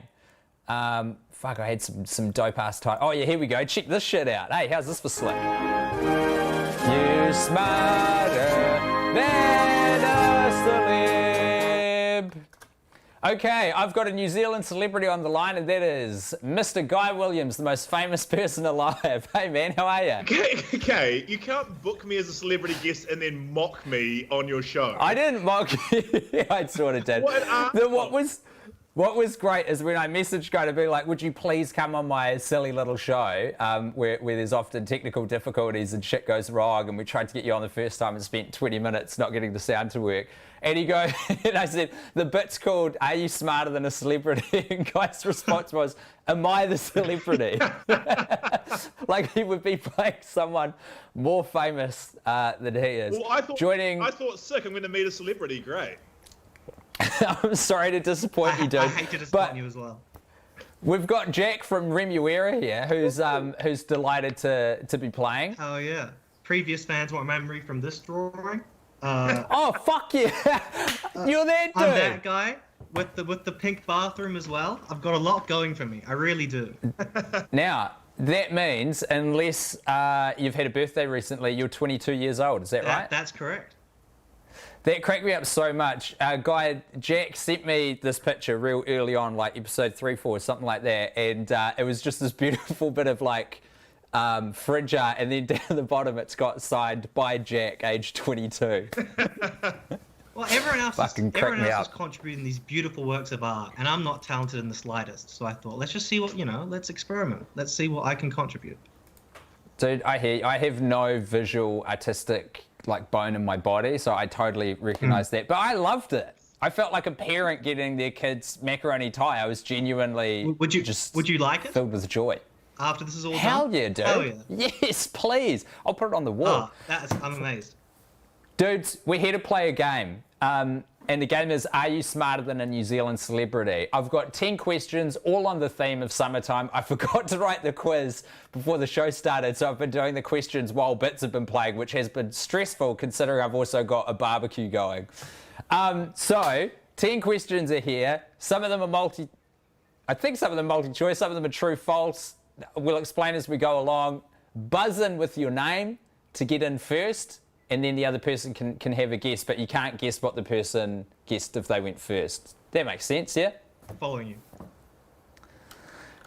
Fuck, I had some dope-ass time. Oh, yeah, here we go. Check this shit out. Hey, how's this for slick? You're smarter than a Celeb. Okay, I've got a New Zealand celebrity on the line, and that is Mr. Guy Williams, the most famous person alive. Hey, man, how are you? Okay, you can't book me as a celebrity guest and then mock me on your show. I didn't mock you. I sort of did. What was great is when I messaged Guy to be like, would you please come on my silly little show where there's often technical difficulties and shit goes wrong, and we tried to get you on the first time and spent 20 minutes not getting the sound to work. And he goes, and I said, the bit's called, Are You Smarter Than a Celebrity? And Guy's response was, Am I the celebrity? Like he would be playing someone more famous than he is. Well, I thought, sick, I'm going to meet a celebrity. Great. I'm sorry to disappoint you, dude. I hate to disappoint you as well. We've got Jack from Remuera here, who's delighted to be playing. Oh yeah. Previous fans want memory from this drawing. Oh fuck yeah! You're that dude. I'm that guy with the pink bathroom as well. I've got a lot going for me. I really do. Now that means, unless you've had a birthday recently, you're 22 years old. Is that right? That's correct. That cracked me up so much. Jack sent me this picture real early on, like episode 3, 4, something like that, and it was just this beautiful bit of like fridge art, and then down the bottom it's got signed by Jack, age 22. Well, everyone else is up. contributing these beautiful works of art, and I'm not talented in the slightest. So I thought, let's just see what, let's experiment. Let's see what I can contribute. Dude, I hear you. I have no visual artistic like bone in my body, so I totally recognize that. But I loved it. I felt like a parent getting their kids macaroni tie. I was genuinely would you like it? Filled with joy. After this is all Hell done? yeah, dude. Hell yeah. Yes, please. I'll put it on the wall. I'm amazed. Dudes, we're here to play a game. And the game is, Are You Smarter Than a New Zealand Celebrity? I've got 10 questions, all on the theme of summertime. I forgot to write the quiz before the show started, so I've been doing the questions while bits have been playing, which has been stressful considering I've also got a barbecue going. So, 10 questions are here. Some of them are I think some of them multi-choice, some of them are true, false. We'll explain as we go along. Buzz in with your name to get in first, and then the other person can have a guess, but you can't guess what the person guessed if they went first. That makes sense, yeah? Following you.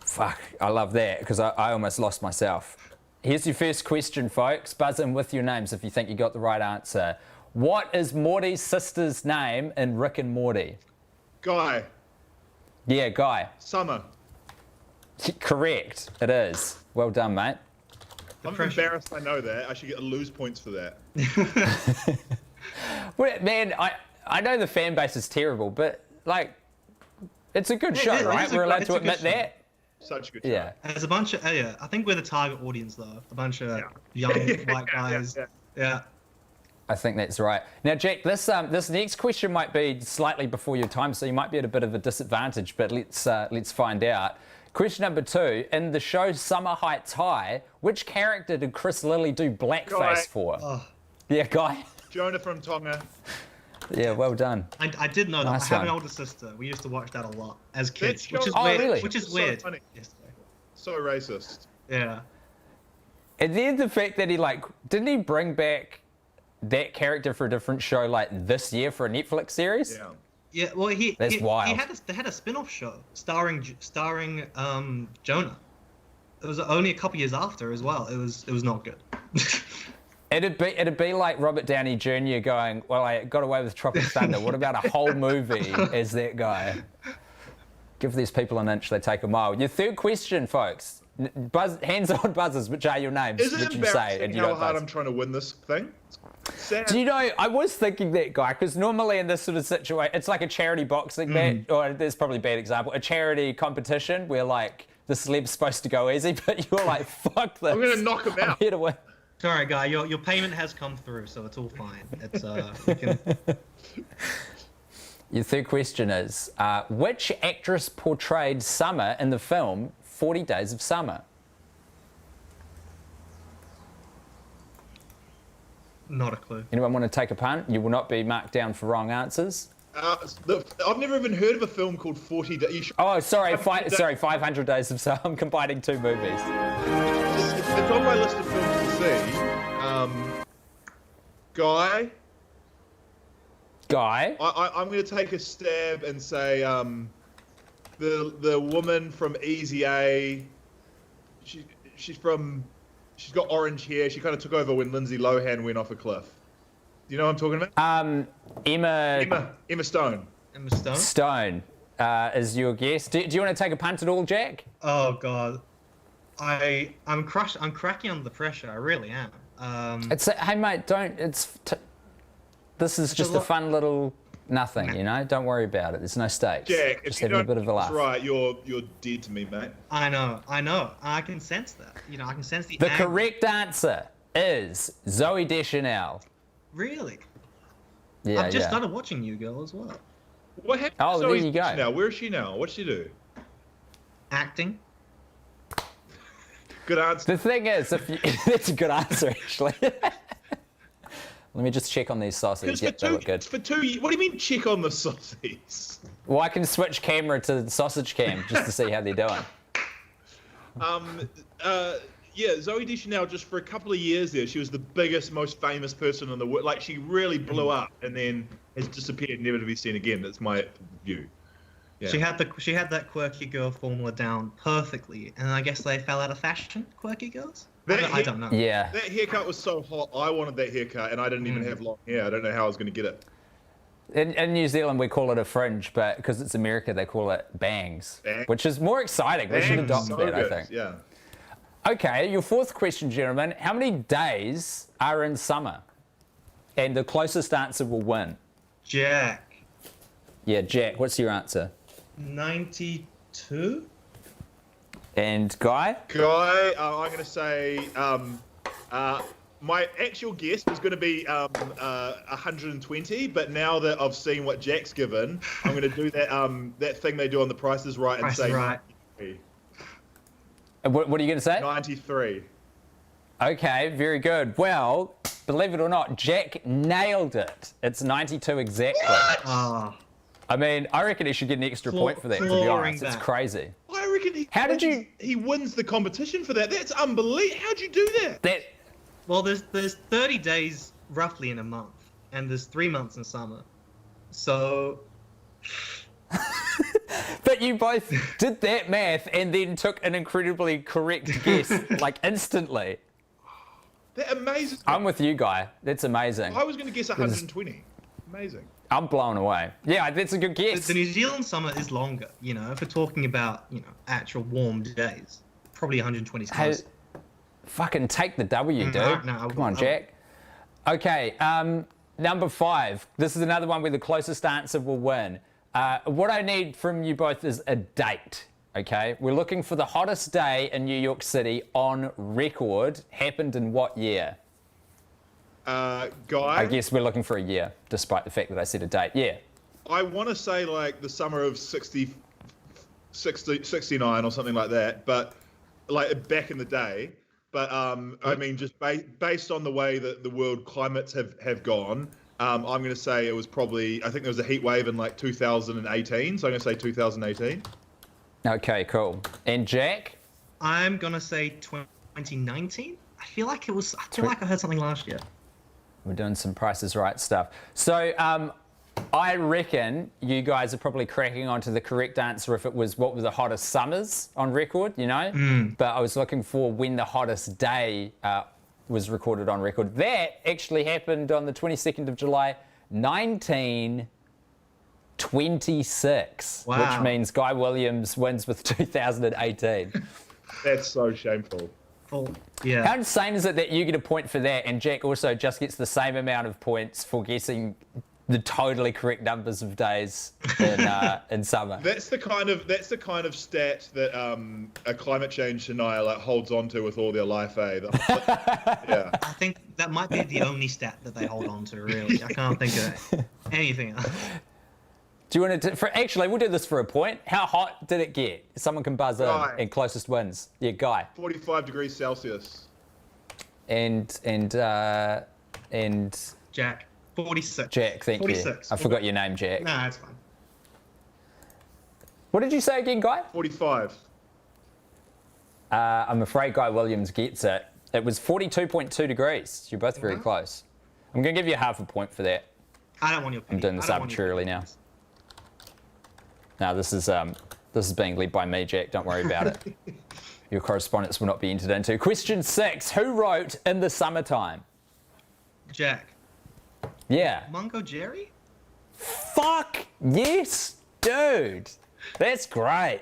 Fuck, I love that, because I almost lost myself. Here's your first question, folks. Buzz in with your names if you think you got the right answer. What is Morty's sister's name in Rick and Morty? Guy. Yeah, Guy. Summer. Correct, it is. Well done, mate. I'm embarrassed I know that. I should get lose points for that. Well, man, I know the fan base is terrible, but, like, it's a good show, right? We're allowed to admit that. Such a good show. Yeah. There's a bunch of, I think we're the target audience, though. A bunch of young white guys. Yeah. I think that's right. Now, Jack, this next question might be slightly before your time, so you might be at a bit of a disadvantage, but let's find out. Question number 2, in the show Summer Heights High, which character did Chris Lilly do blackface for? Oh. Yeah, Guy. Jonah from Tonga. Yeah, well done. I did know that. Nice I have one. an older sister. We used to watch that a lot as kids, That which is show- weird. really? Which is So weird. funny. Yesterday. So racist. Yeah. And then the fact that didn't he bring back that character for a different show like this year for a Netflix series? Yeah. Yeah. Well, That's wild. they had a spin-off show starring Jonah. It was only a couple years after as well. It was not good. It'd be like Robert Downey Jr. going, well, I got away with Tropic Thunder. What about a whole movie as that guy? Give these people an inch, they take a mile. Your third question, folks. Hands-on buzzers, which are your names, Is it which you say, embarrassing and you how don't hard buzz. I'm trying to win this thing? Sad. Do you know, I was thinking that, Guy, because normally in this sort of situation, it's like a charity boxing match, or there's probably a bad example, a charity competition where, like, the celeb's supposed to go easy, but you're like, fuck this. I'm going to knock him I'm out. here to win. Sorry, Guy. Your payment has come through, so it's all fine. It's we can... Your third question is, which actress portrayed Summer in the film 40 Days of Summer? Not a clue. Anyone want to take a punt? You will not be marked down for wrong answers. I've never even heard of a film called 40 Days. Oh, sorry, 500 Days of Summer. I'm combining two movies. It's on my list of films to see. Guy. Guy. I'm going to take a stab and say the woman from Easy A. She's got orange hair. She kind of took over when Lindsay Lohan went off a cliff. Do you know what I'm talking about? Emma Stone. Emma Stone? Stone is your guess. Do you want to take a punt at all, Jack? Oh god, I'm cracking under the pressure. I really am. Hey mate, don't. This is just a fun little nothing, you know. Don't worry about it. There's no stakes. Jack, just if you having a don't bit of a laugh. that's right, you're dead to me, mate. I know. I can sense that. You know, I can sense the. The anger. correct answer is Zooey Deschanel. Really? Yeah, I've just started watching You Girl as well. What happened? Oh, to there Zoe you go. Now, where is she now? What's she do? Acting. Good answer. The thing is, that's a good answer actually. Let me just check on these sausages. Yep, they look good. For 2 years. What do you mean check on the sausages? Well, I can switch camera to the sausage cam just to see how they're doing. Yeah, Zoe Deschanel, just for a couple of years there, she was the biggest, most famous person in the world. Like, she really blew up and then has disappeared, never to be seen again. That's my view. Yeah. She had that quirky girl formula down perfectly, and I guess they fell out of fashion, quirky girls? I don't know. Yeah. That haircut was so hot. I wanted that haircut, and I didn't even have long hair. I don't know how I was going to get it. In New Zealand, we call it a fringe, but because it's America, they call it bangs, which is more exciting. We should adopt so that, good. I think. Yeah. Okay, your fourth question, gentlemen. How many days are in summer? And the closest answer will win. Jack. Yeah, Jack, what's your answer? 92? And Guy? Guy, I'm going to say my actual guess was going to be 120, but now that I've seen what Jack's given, I'm going to do that thing they do on The Price is Right and say 93. What are you going to say? 93. Okay, very good. Well, believe it or not, Jack nailed it. It's 92 exactly. Ah. I mean, I reckon he should get an extra point for that, to be honest. It's crazy. I reckon he wins the competition for that. That's unbelievable. How'd you do that? Well, there's 30 days roughly in a month, and there's 3 months in summer. So... But you both did that math and then took an incredibly correct guess, like instantly. That amazing. I'm with you, Guy. That's amazing. I was going to guess 120. Amazing. I'm blown away. Yeah, that's a good guess. The New Zealand summer is longer, you know, if we're talking about, you know, actual warm days. Probably 120 is close. Hey, fucking take the W, dude. No, Come on, Jack. Okay, number 5. This is another one where the closest answer will win. What I need from you both is a date, okay? We're looking for the hottest day in New York City on record. Happened in what year? Guy? I guess we're looking for a year, despite the fact that I said a date. Yeah. I want to say, like, the summer of 69 or something like that, but, like, back in the day. But, I mean, just based on the way that the world climates have gone, I'm going to say it was probably, I think there was a heat wave in like 2018, so I'm going to say 2018. Okay, cool. And Jack? I'm going to say 2019. I feel like I heard something last year. We're doing some Price is Right stuff. So I reckon you guys are probably cracking onto the correct answer if it was what were the hottest summers on record, you know? But I was looking for when the hottest day was recorded on record. That actually happened on the 22nd of July, 1926. Wow. Which means Guy Williams wins with 2018. That's so shameful. Yeah. How insane is it that you get a point for that and Jack also just gets the same amount of points for guessing the totally correct numbers of days in summer? That's the kind of stat that a climate change denier like holds on to with all their life, eh? Yeah. I think that might be the only stat that they hold on to, really. I can't think of anything else. Do you want to? Actually, we'll do this for a point. How hot did it get? Someone can buzz in and closest wins. Yeah, Guy. 45 degrees Celsius. And Jack. 46. Jack, thank 46. you. I forgot your name, Jack. Nah, that's fine. What did you say again, Guy? 45. I'm afraid Guy Williams gets it. It was 42.2 degrees. You're both very close. I'm going to give you half a point for that. I don't want your pity. I'm doing this I don't want your arbitrarily pity. now. No, this is being led by me, Jack. Don't worry about it. Your correspondence will not be entered into. Question 6. Who wrote In the Summertime? Jack. Yeah. Mungo Jerry? Fuck yes, dude. That's great.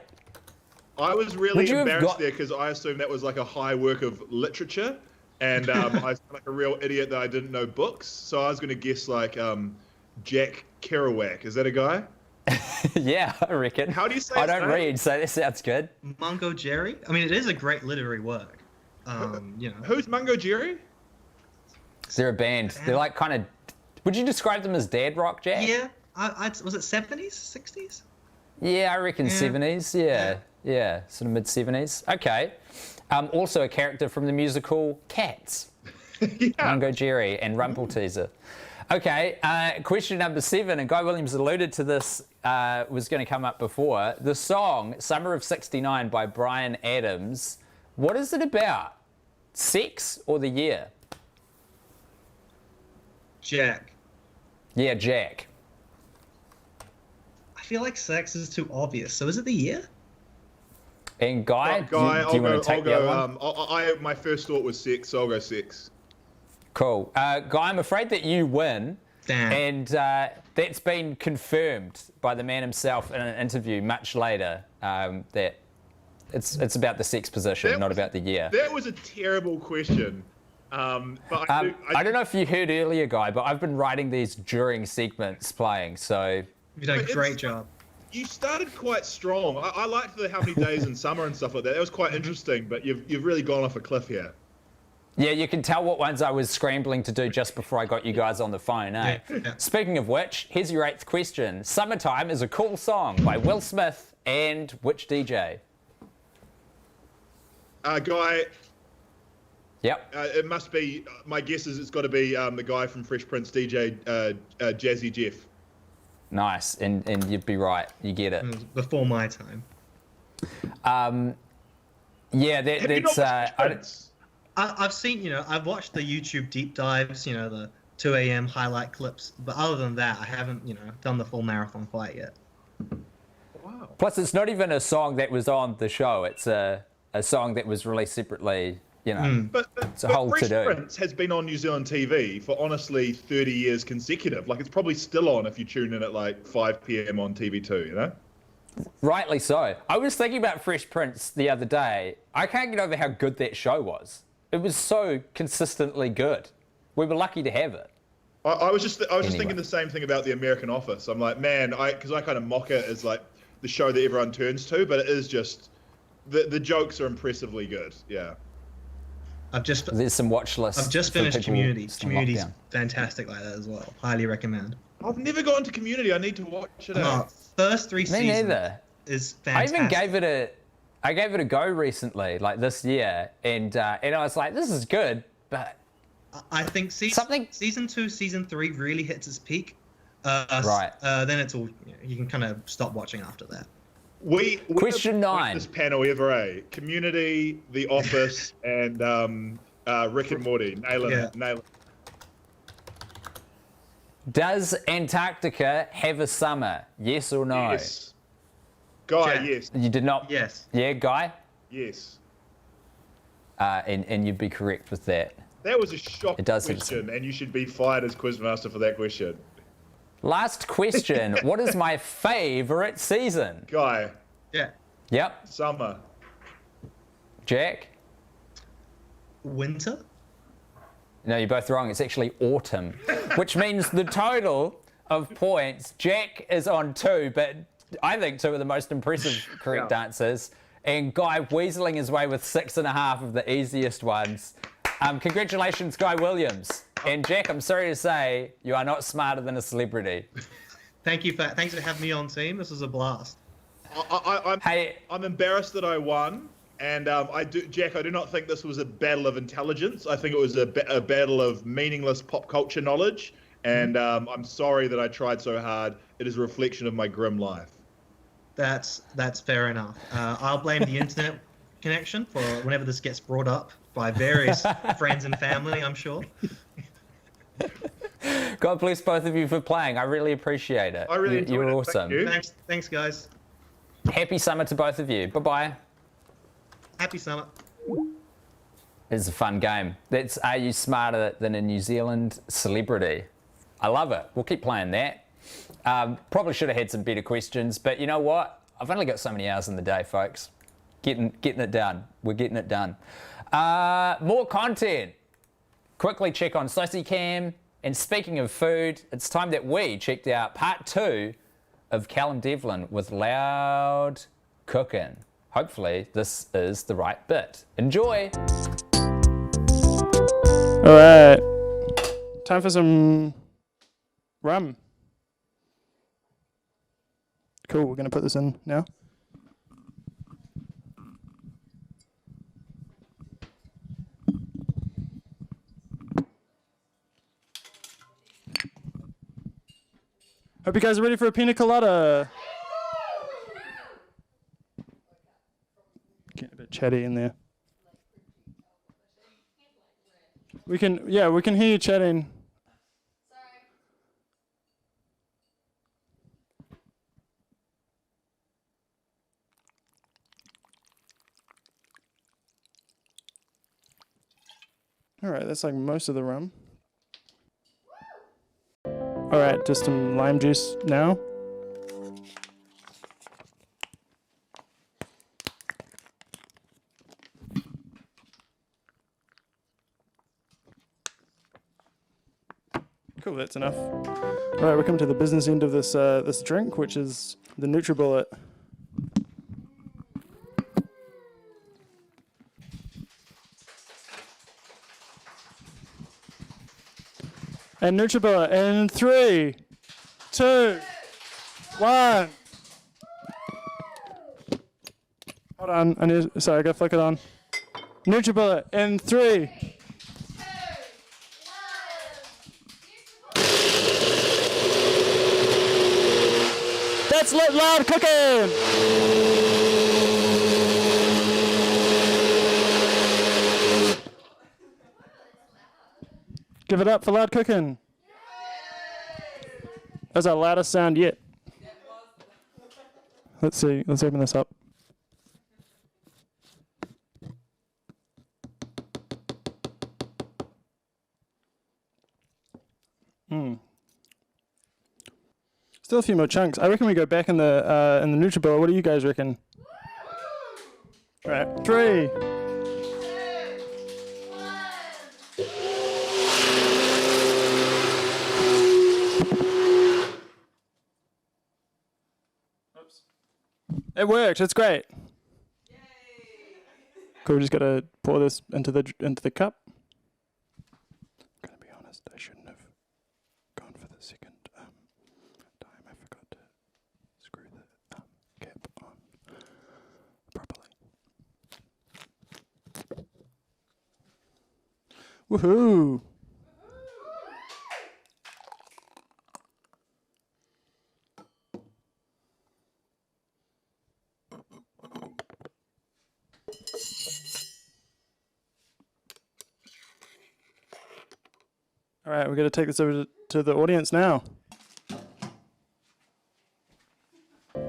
I was really Would you have embarrassed got- there because I assumed that was like a high work of literature, and I was like a real idiot that I didn't know books. So I was going to guess like Jack Kerouac. Is that a guy? Yeah, I reckon. How do you say I his don't name? read, so that sounds good. Mungo Jerry? I mean, it is a great literary work. You know. Who's Mungo Jerry? They're a band. They're like kind of. Would you describe them as dad rock, Jack? Yeah. Was it 70s? 60s? Yeah, I reckon Yeah. 70s. Yeah, sort of mid 70s. Okay. Also a character from the musical Cats. Yeah. Mungo Jerry and Rumpelteazer. Okay, question number 7, and Guy Williams alluded to this, was going to come up before. The song Summer of '69 by Bryan Adams, what is it about? Sex or the year? Jack. Yeah, Jack. I feel like sex is too obvious. So is it the year? And Guy, Guy, do you want to take the other one? My first thought was 6, so I'll go 6. Cool. Guy, I'm afraid that you win. Damn. And that's been confirmed by the man himself in an interview much later, that it's about the sex position, not about the year. That was a terrible question. But I don't know if you heard earlier, Guy, but I've been writing these during segments playing, so... You've done a But great it's- job. You started quite strong. I liked the how many days in summer and stuff like that. That was quite interesting, but you've really gone off a cliff here. Yeah, you can tell what ones I was scrambling to do just before I got you guys on the phone, eh? Yeah. Speaking of which, here's your 8th question. Summertime is a cool song by Will Smith and which DJ? Guy, Yep. it must be, my guess is it's got to be the guy from Fresh Prince, DJ Jazzy Jeff. Nice, and you'd be right. You get it. It was before my time. Yeah, Have you not that's... watched Fresh Prince? I've seen, I've watched the YouTube deep dives, the 2 a.m. highlight clips. But other than that, I haven't, done the full marathon quite yet. Wow. Plus, it's not even a song that was on the show. It's a song that was released separately, But a whole Fresh to-do. Prince has been on New Zealand TV for honestly 30 years consecutive. Like, it's probably still on if you tune in at like 5 p.m. on TV2, Rightly so. I was thinking about Fresh Prince the other day. I can't get over how good that show was. It was so consistently good. We were lucky to have it. I was just Anyway. thinking the same thing about The American Office. I'm like, man, because I kind of mock it as like the show that everyone turns to, but it is just the jokes are impressively good. Yeah. There's some watch lists. I've just for finished people Community. still Community's locked down. fantastic like that as well. Highly recommend. I've never gotten to Community. I need to watch it. First 3 Me seasons neither. is I fantastic. even gave it a go recently, like this year, and I was like, this is good, but I think season 2, season 3 really hits its peak. Right. Then it's all you can kind of stop watching after that. We Question 9. This panel ever, Community, The Office, and Rick and Morty. Nail it. Does Antarctica have a summer? Yes or no? Yes. Guy, Jack. yes. You did not. Yes. Yeah, Guy. Yes. And you'd be correct with that. That was a shocking It does have question, and you should be fired as quizmaster for that question. Last question. What is my favorite season? Guy, Yeah. Yep. summer. Jack. Winter. No, you're both wrong. It's actually autumn, which means the total of points. Jack is on 2, but I think 2 of the most impressive correct answers. And Guy weaseling his way with 6.5 of the easiest ones. Congratulations, Guy Williams. And Jack, I'm sorry to say, you are not smarter than a celebrity. Thanks for having me on team. This was a blast. I'm embarrassed that I won, and Jack, I do not think this was a battle of intelligence. I think it was a battle of meaningless pop culture knowledge, and I'm sorry that I tried so hard. It is a reflection of my grim life. That's fair enough. I'll blame the internet connection for whenever this gets brought up by various friends and family, I'm sure. God bless both of you for playing. I really appreciate it. I really enjoyed You're it. awesome. Thank you. Thanks, guys. Happy summer to both of you. Bye-bye. Happy summer. It's a fun game. That's Are You Smarter Than a New Zealand Celebrity? I love it. We'll keep playing that. Probably should have had some better questions, but you know what? I've only got so many hours in the day, folks. Getting it done. We're getting it done. More content. Quickly check on Cam. And speaking of food, it's time that we checked out part 2 of Callum Devlin with Loud Cooking. Hopefully this is the right bit. Enjoy. All right. Time for some rum. Cool, we're going to put this in now. Hope you guys are ready for a pina colada. Getting a bit chatty in there. We can hear you chatting. All right, that's like most of the rum. All right, just some lime juice now. Cool, that's enough. All right, we're coming to the business end of this this drink, which is the NutriBullet. And NutriBullet in 3, 2, 1. Hold on, I gotta flick it on. NutriBullet in 3. That's Loud Cooking! Give it up for Loud Cooking. That's our loudest sound yet. Let's see, let's open this up. Still a few more chunks. I reckon we go back in the NutriBullet. What do you guys reckon? All right, 3. It worked. It's great. Yay. Cool. We just gotta pour this into the cup. I'm gonna be honest. I shouldn't have gone for the second time. I forgot to screw the cap on properly. Woohoo! All right, we're going to take this over to the audience now. All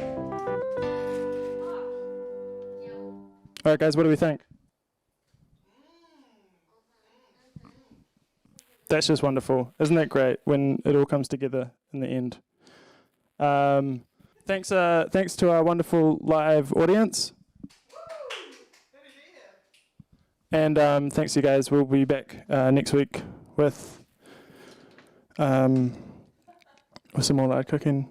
right, guys, what do we think? That's just wonderful. Isn't that great when it all comes together in the end? Thanks to our wonderful live audience. And thanks, you guys. We'll be back next week with some more Loud Cooking.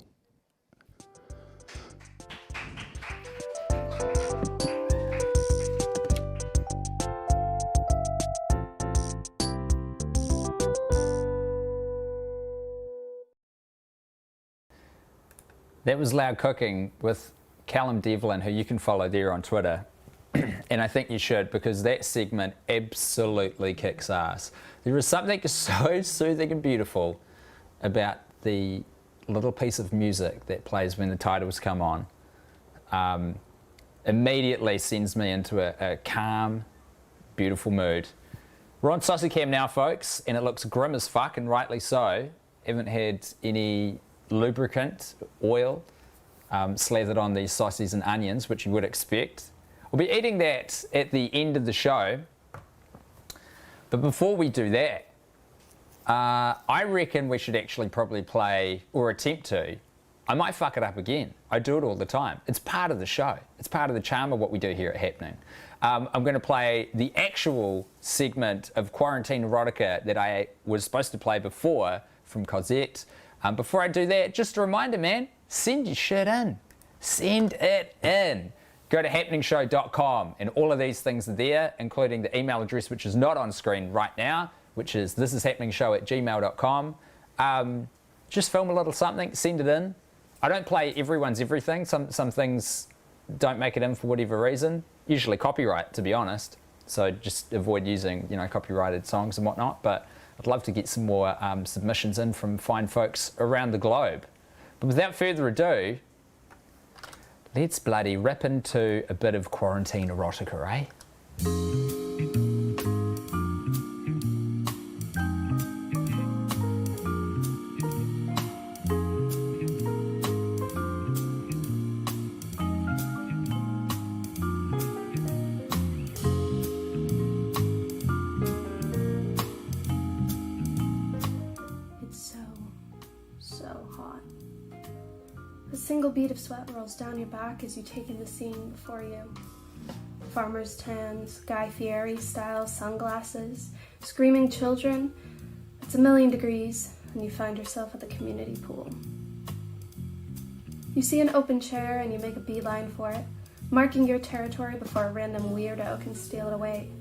That was Loud Cooking with Callum Devlin, who you can follow there on Twitter. And I think you should, because that segment absolutely kicks ass. There is something so soothing and beautiful about the little piece of music that plays when the titles come on. Immediately sends me into a calm, beautiful mood. We're on Cam now, folks, and it looks grim as fuck, and rightly so. Haven't had any lubricant, oil, slathered on these sausages and onions, which you would expect. We'll be eating that at the end of the show. But before we do that, I reckon we should actually probably play, or attempt to. I might fuck it up again. I do it all the time. It's part of the show. It's part of the charm of what we do here at Happening. I'm going to play the actual segment of Quarantinerotica that I was supposed to play before from Cosette. Before I do that, just a reminder, man, send your shit in. Send it in. Go to happeningshow.com and all of these things are there, including the email address, which is not on screen right now, which is thisishappeningshow@gmail.com. Just film a little something, send it in. I don't play everyone's everything. Some things don't make it in for whatever reason. Usually copyright, to be honest. So just avoid using, copyrighted songs and whatnot. But I'd love to get some more submissions in from fine folks around the globe. But without further ado, let's bloody rip into a bit of quarantine erotica, eh? A single bead of sweat rolls down your back as you take in the scene before you. Farmer's tans, Guy Fieri-style sunglasses, screaming children. It's 1,000,000 degrees, and you find yourself at the community pool. You see an open chair and you make a beeline for it, marking your territory before a random weirdo can steal it away.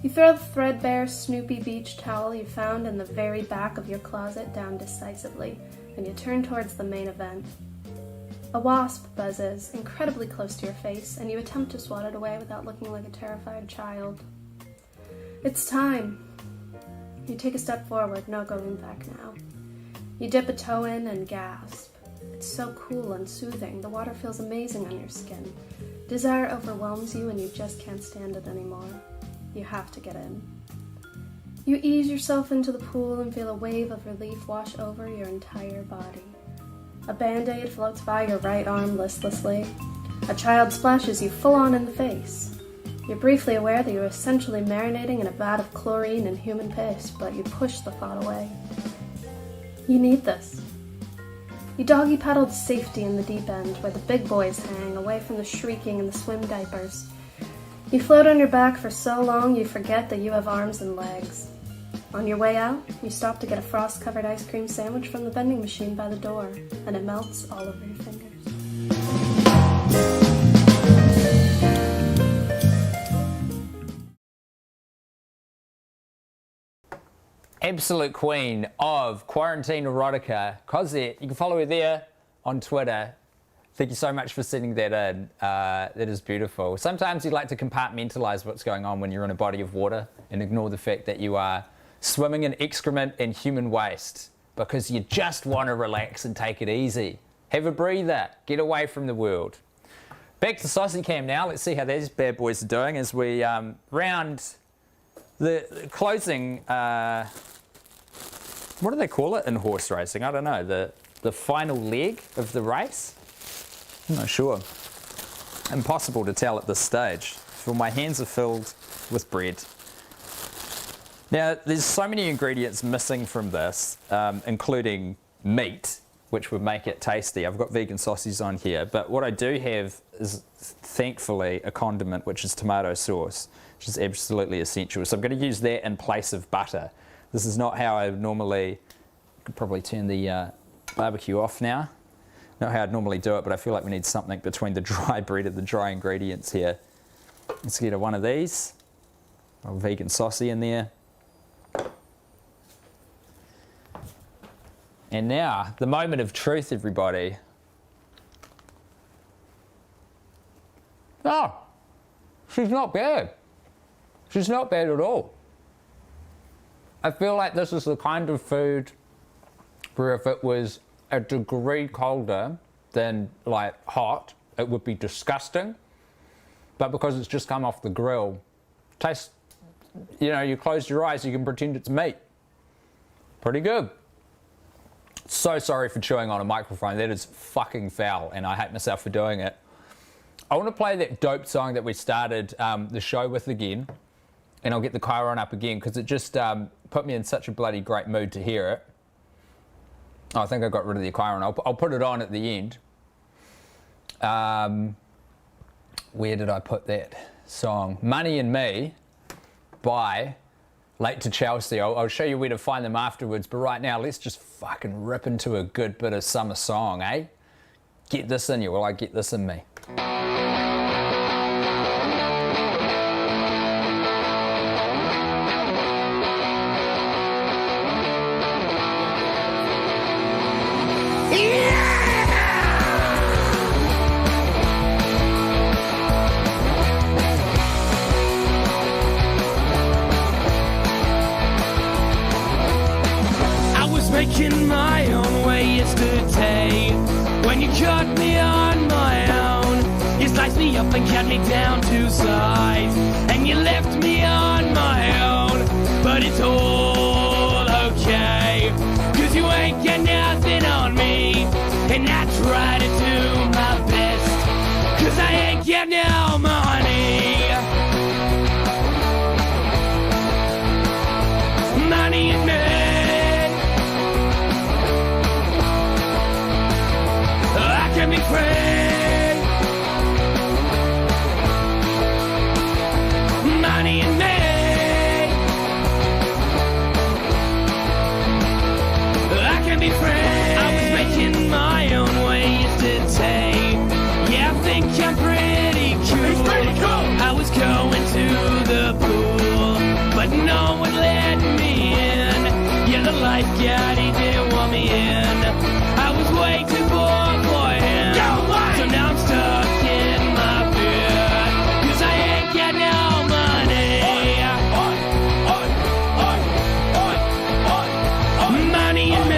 You throw the threadbare Snoopy beach towel you found in the very back of your closet down decisively, and you turn towards the main event. A wasp buzzes incredibly close to your face, and you attempt to swat it away without looking like a terrified child. It's time. You take a step forward, no going back now. You dip a toe in and gasp. It's so cool and soothing. The water feels amazing on your skin. Desire overwhelms you and you just can't stand it anymore. You have to get in. You ease yourself into the pool and feel a wave of relief wash over your entire body. A Band-Aid floats by your right arm listlessly. A child splashes you full on in the face. You're briefly aware that you're essentially marinating in a vat of chlorine and human piss, but you push the thought away. You need this. You doggy paddle to safety in the deep end, where the big boys hang, away from the shrieking and the swim diapers. You float on your back for so long you forget that you have arms and legs. On your way out, you stop to get a frost-covered ice cream sandwich from the vending machine by the door, and it melts all over your fingers. Absolute queen of Quarantinerotica, Cosette. You can follow her there on Twitter. Thank you so much for sending that in. That is beautiful. Sometimes you like to compartmentalize what's going on when you're in a body of water and ignore the fact that you are swimming in excrement and human waste because you just want to relax and take it easy. Have a breather. Get away from the world. Back to Saucy Cam now. Let's see how these bad boys are doing as we round the closing... what do they call it in horse racing? I don't know. The final leg of the race? I'm not sure. Impossible to tell at this stage, for my hands are filled with bread. Now, there's so many ingredients missing from this, including meat, which would make it tasty. I've got vegan sausages on here, but what I do have is, thankfully, a condiment, which is tomato sauce, which is absolutely essential. So I'm going to use that in place of butter. This is not how I would normally... I could probably turn the barbecue off now. Not how I'd normally do it, but I feel like we need something between the dry bread and the dry ingredients here. Let's get one of these. A vegan saucy in there. And now, the moment of truth, everybody. Oh, she's not bad. She's not bad at all. I feel like this is the kind of food where if it was a degree colder than like hot, it would be disgusting. But because it's just come off the grill, tastes, you close your eyes, you can pretend it's meat. Pretty good. So sorry for chewing on a microphone. That is fucking foul, and I hate myself for doing it. I want to play that dope song that we started the show with again, and I'll get the Chiron up again because it just put me in such a bloody great mood to hear it. Oh, I think I got rid of the Chiron. I'll put it on at the end. Where did I put that song? Money and Me by Late to Chelsea. I'll show you where to find them afterwards, but right now let's just fucking rip into a good bit of summer song, eh? Get this in you while I get this in me. Making my own way yesterday. When you caught me on my own, you sliced me up and cut me down to size, and you left me on my own. But it's all okay, 'cause you ain't got nothing on me, and I try to do my best, 'cause I ain't got no money. Money and me. Can be free. Money and me. I can be free. I was making my own way yesterday. Yeah, I think I'm pretty cool. He's pretty cool. I was going to the pool, but no one let me in. Yeah, the lifeguard, he didn't want me in. I was way too bored for him. So now I'm stuck in my bed, 'cause I ain't got no money. Money and me.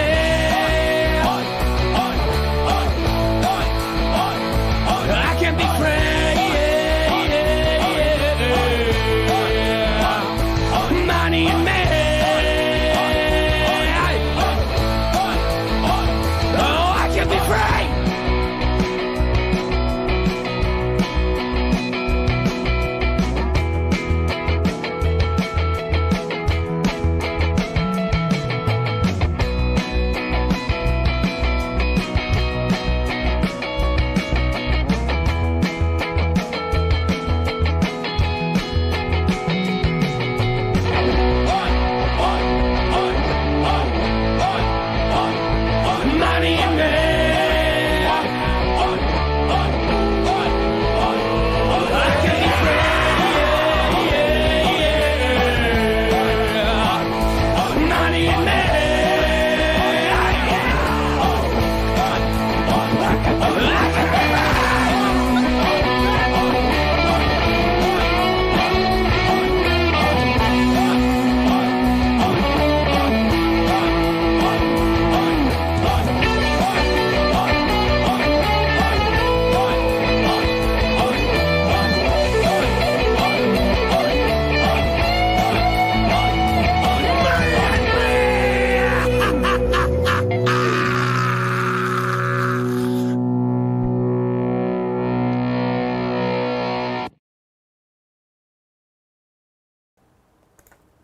I can be free. Money and me. Oh, I can be free.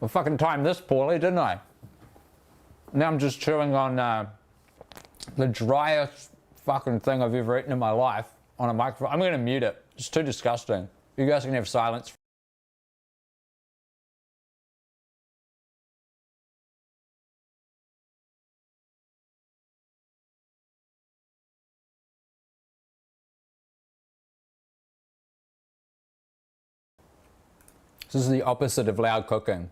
I fucking timed this poorly, didn't I? Now I'm just chewing on the driest fucking thing I've ever eaten in my life on a microphone. I'm gonna mute it. It's too disgusting. You guys can have silence. This is the opposite of loud cooking.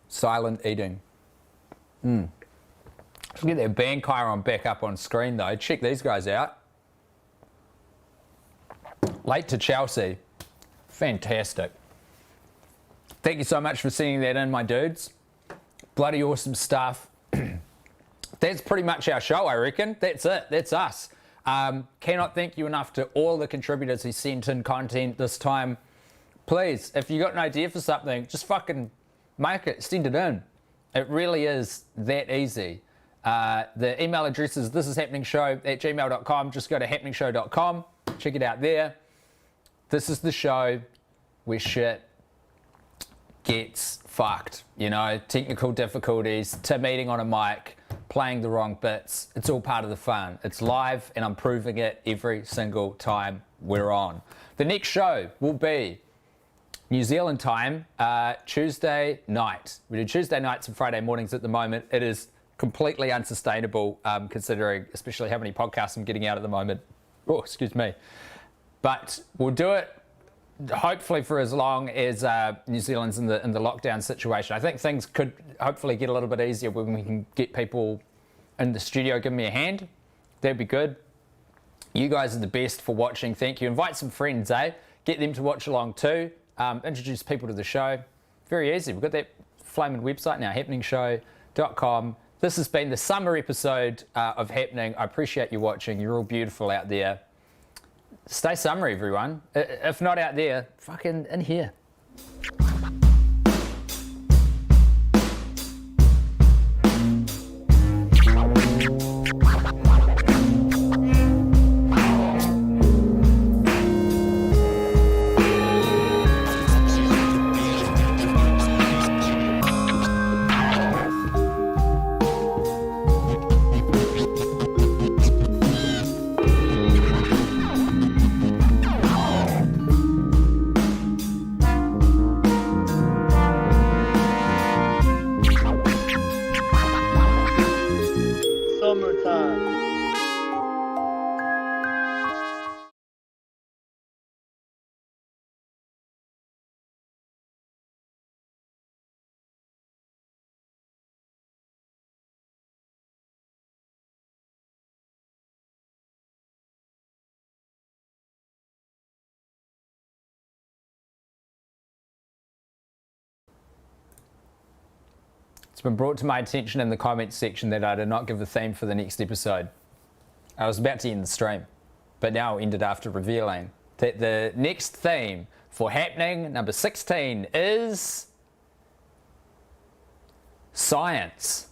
Silent eating. Let's get that band Chiron back up on screen though. Check these guys out. Late to Chelsea. Fantastic. Thank you so much for sending that in, my dudes. Bloody awesome stuff. That's pretty much our show, I reckon. That's it. That's us. Cannot thank you enough to all the contributors who sent in content this time. Please, if you got an idea for something, just fucking make it, send it in. It really is that easy. The email address is thishishappeningshow@gmail.com. Just go to happeningshow.com. Check it out there. This is the show where shit gets fucked. You know, technical difficulties, Tim eating on a mic, playing the wrong bits. It's all part of the fun. It's live and I'm proving it every single time we're on. The next show will be New Zealand time, Tuesday night. We do Tuesday nights and Friday mornings at the moment. It is completely unsustainable considering especially how many podcasts I'm getting out at the moment. Oh, excuse me. But we'll do it hopefully for as long as New Zealand's in the lockdown situation. I think things could hopefully get a little bit easier when we can get people in the studio giving me a hand. That'd be good. You guys are the best for watching. Thank you. Invite some friends, eh? Get them to watch along too. Introduce people to the show. Very easy. We've got that flaming website now, happeningshow.com. This has been the summer episode of Happening. I appreciate you watching. You're all beautiful out there. Stay summery, everyone. If not out there, fucking in here. It's been brought to my attention in the comments section that I did not give a theme for the next episode. I was about to end the stream, but now I'll end it after revealing that the next theme for Happening number 16 is science.